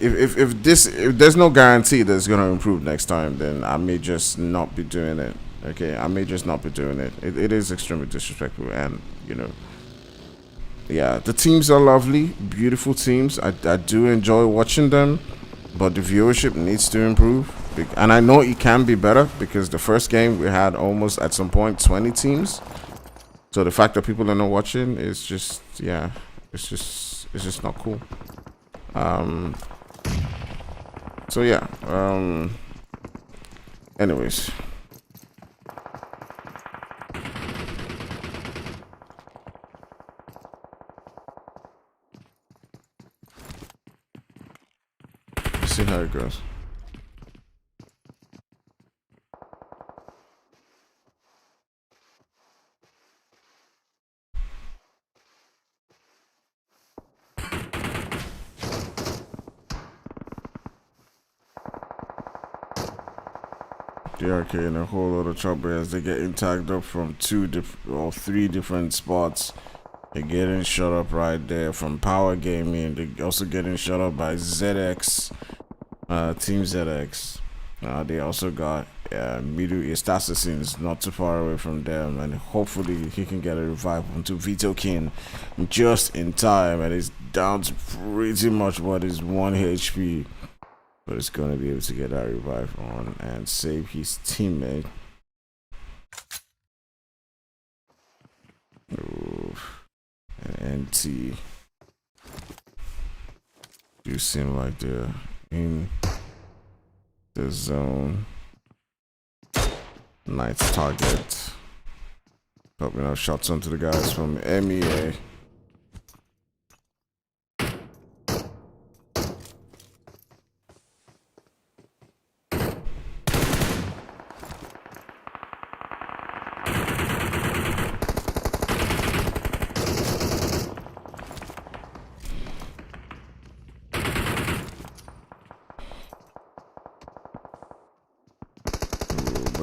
[SPEAKER 2] if there's no guarantee that it's gonna improve next time, then I may just not be doing it. Okay, I may just not be doing it. It is extremely disrespectful, and yeah, the teams are lovely, beautiful teams. I do enjoy watching them, but the viewership needs to improve, and I know it can be better because the first game we had almost at some point 20 teams. So the fact that people are not watching is just it's just not cool. So yeah. Anyways. Let's see how it goes. DRK in a whole lot of trouble as they're getting tagged up from 3 different spots. They're getting shut up right there from Power Gaming. They're also getting shut up by ZX, Team ZX. They also got Middle East Assassins not too far away from them, and hopefully he can get a revive onto Vito King just in time, and it's down to pretty much what is 1 HP. But it's going to be able to get that revive on and save his teammate. Oof. And NT do seem like they're in the zone. Knight's target Popping out shots onto the guys from MEA.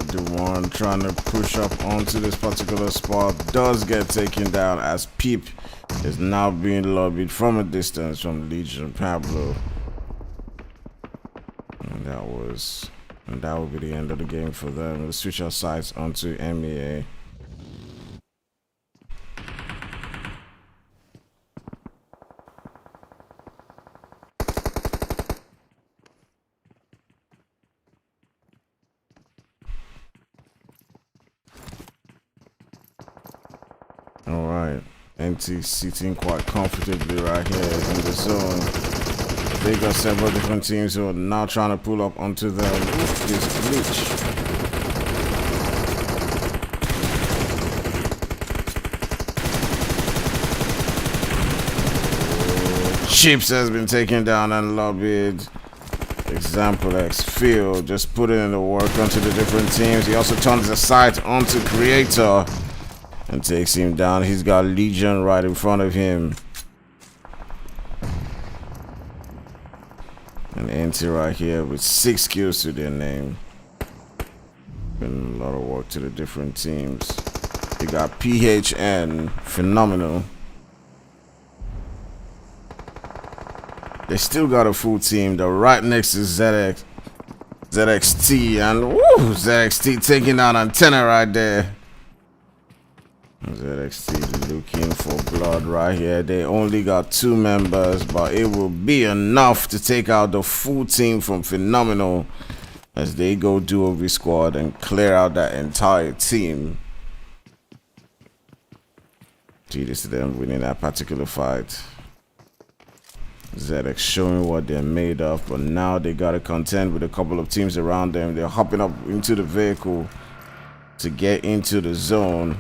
[SPEAKER 2] The one trying to push up onto this particular spot does get taken down as Peep is now being lobbied from a distance from Legion Pablo. And that will be the end of the game for them. We'll switch our sights onto MEA. Alright, NT sitting quite comfortably right here in the zone. They got several different teams who are now trying to pull up onto them. Oof, this glitch. Chips has been taken down and lobbied. Example X Field just putting in the work onto the different teams. He also turns the sight onto Creator and takes him down. He's got Legion right in front of him. And NT right here with 6 kills to their name. Been a lot of work to the different teams. You got PHN, phenomenal. They still got a full team. They're right next to ZXT, and woo, ZXT taking down Antenna right there. ZXT looking for blood right here. They only got 2 members, but it will be enough to take out the full team from Phenomenal as they go duo v squad and clear out that entire team. Gee, this is them winning that particular fight. ZX showing what they're made of, but now they got to contend with a couple of teams around them. They're hopping up into the vehicle to get into the zone.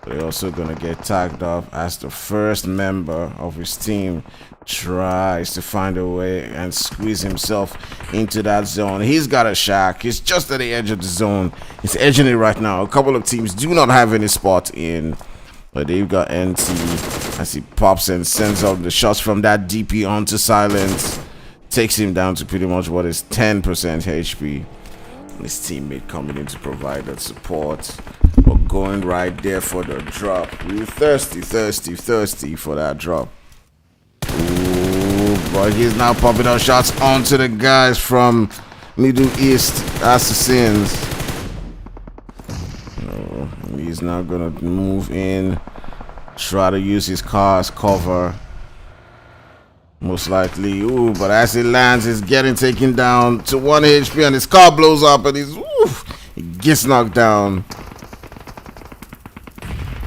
[SPEAKER 2] They're also going to get tagged up as the first member of his team tries to find a way and squeeze himself into that zone. He's got a shack. He's just at the edge of the zone. He's edging it right now. A couple of teams do not have any spot in, but they've got NT as he pops and sends out the shots from that DP onto Silence. Takes him down to pretty much what is 10% HP. His teammate coming in to provide that support. But going right there for the drop. We're thirsty for that drop. Ooh, but he's now popping out shots onto the guys from Middle East Assassins. No, he's now gonna move in, try to use his car as cover. Most likely, ooh, but as he lands, he's getting taken down to 1 HP and his car blows up and he gets knocked down.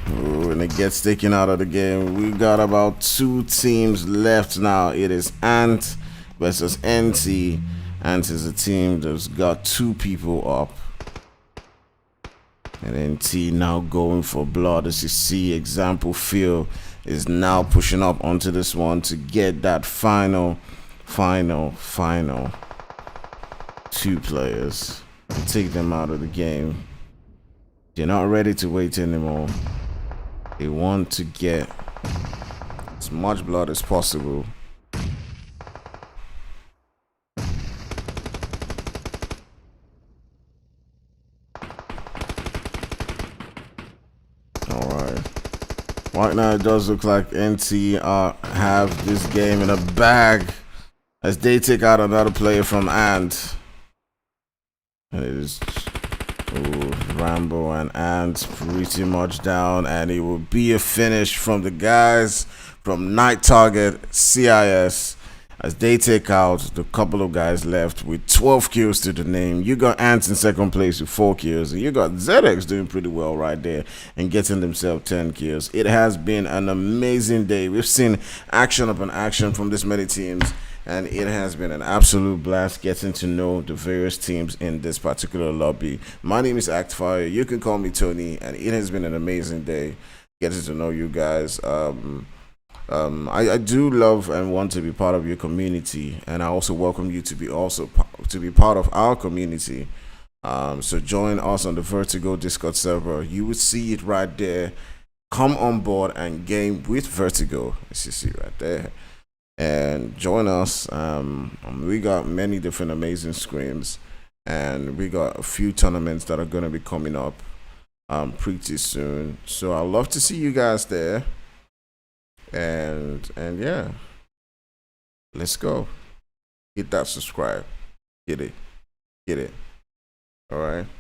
[SPEAKER 2] Ooh, and it gets taken out of the game. We got about 2 teams left now. It is Ant versus NT. Ant is a team that's got 2 people up. And NT now going for blood. As you see, example Phil is now pushing up onto this one to get that final 2 players and take them out of the game. They're not ready to wait anymore. They want to get as much blood as possible. Right now, it does look like NT have this game in a bag as they take out another player from Ant. And it is Rambo and Ant pretty much down, and it will be a finish from the guys from Night Target CIS as they take out the couple of guys left with 12 kills to the name. You got Ant in second place with 4 kills, and you got ZX doing pretty well right there and getting themselves 10 kills. It has been an amazing day. We've seen action upon action from this many teams, and it has been an absolute blast getting to know the various teams in this particular lobby. My name is Actfire. You can call me Tony, and it has been an amazing day getting to know you guys. I do love and want to be part of your community, and I also welcome you to be to be part of our community. So join us on the Vertigo Discord server. You will see it right there. Come on board and game with Vertigo, as you see right there, and join us. We got many different amazing scrims, and we got a few tournaments that are gonna be coming up pretty soon. So I'd love to see you guys there. And yeah, let's go. Hit that subscribe. Get it. All right.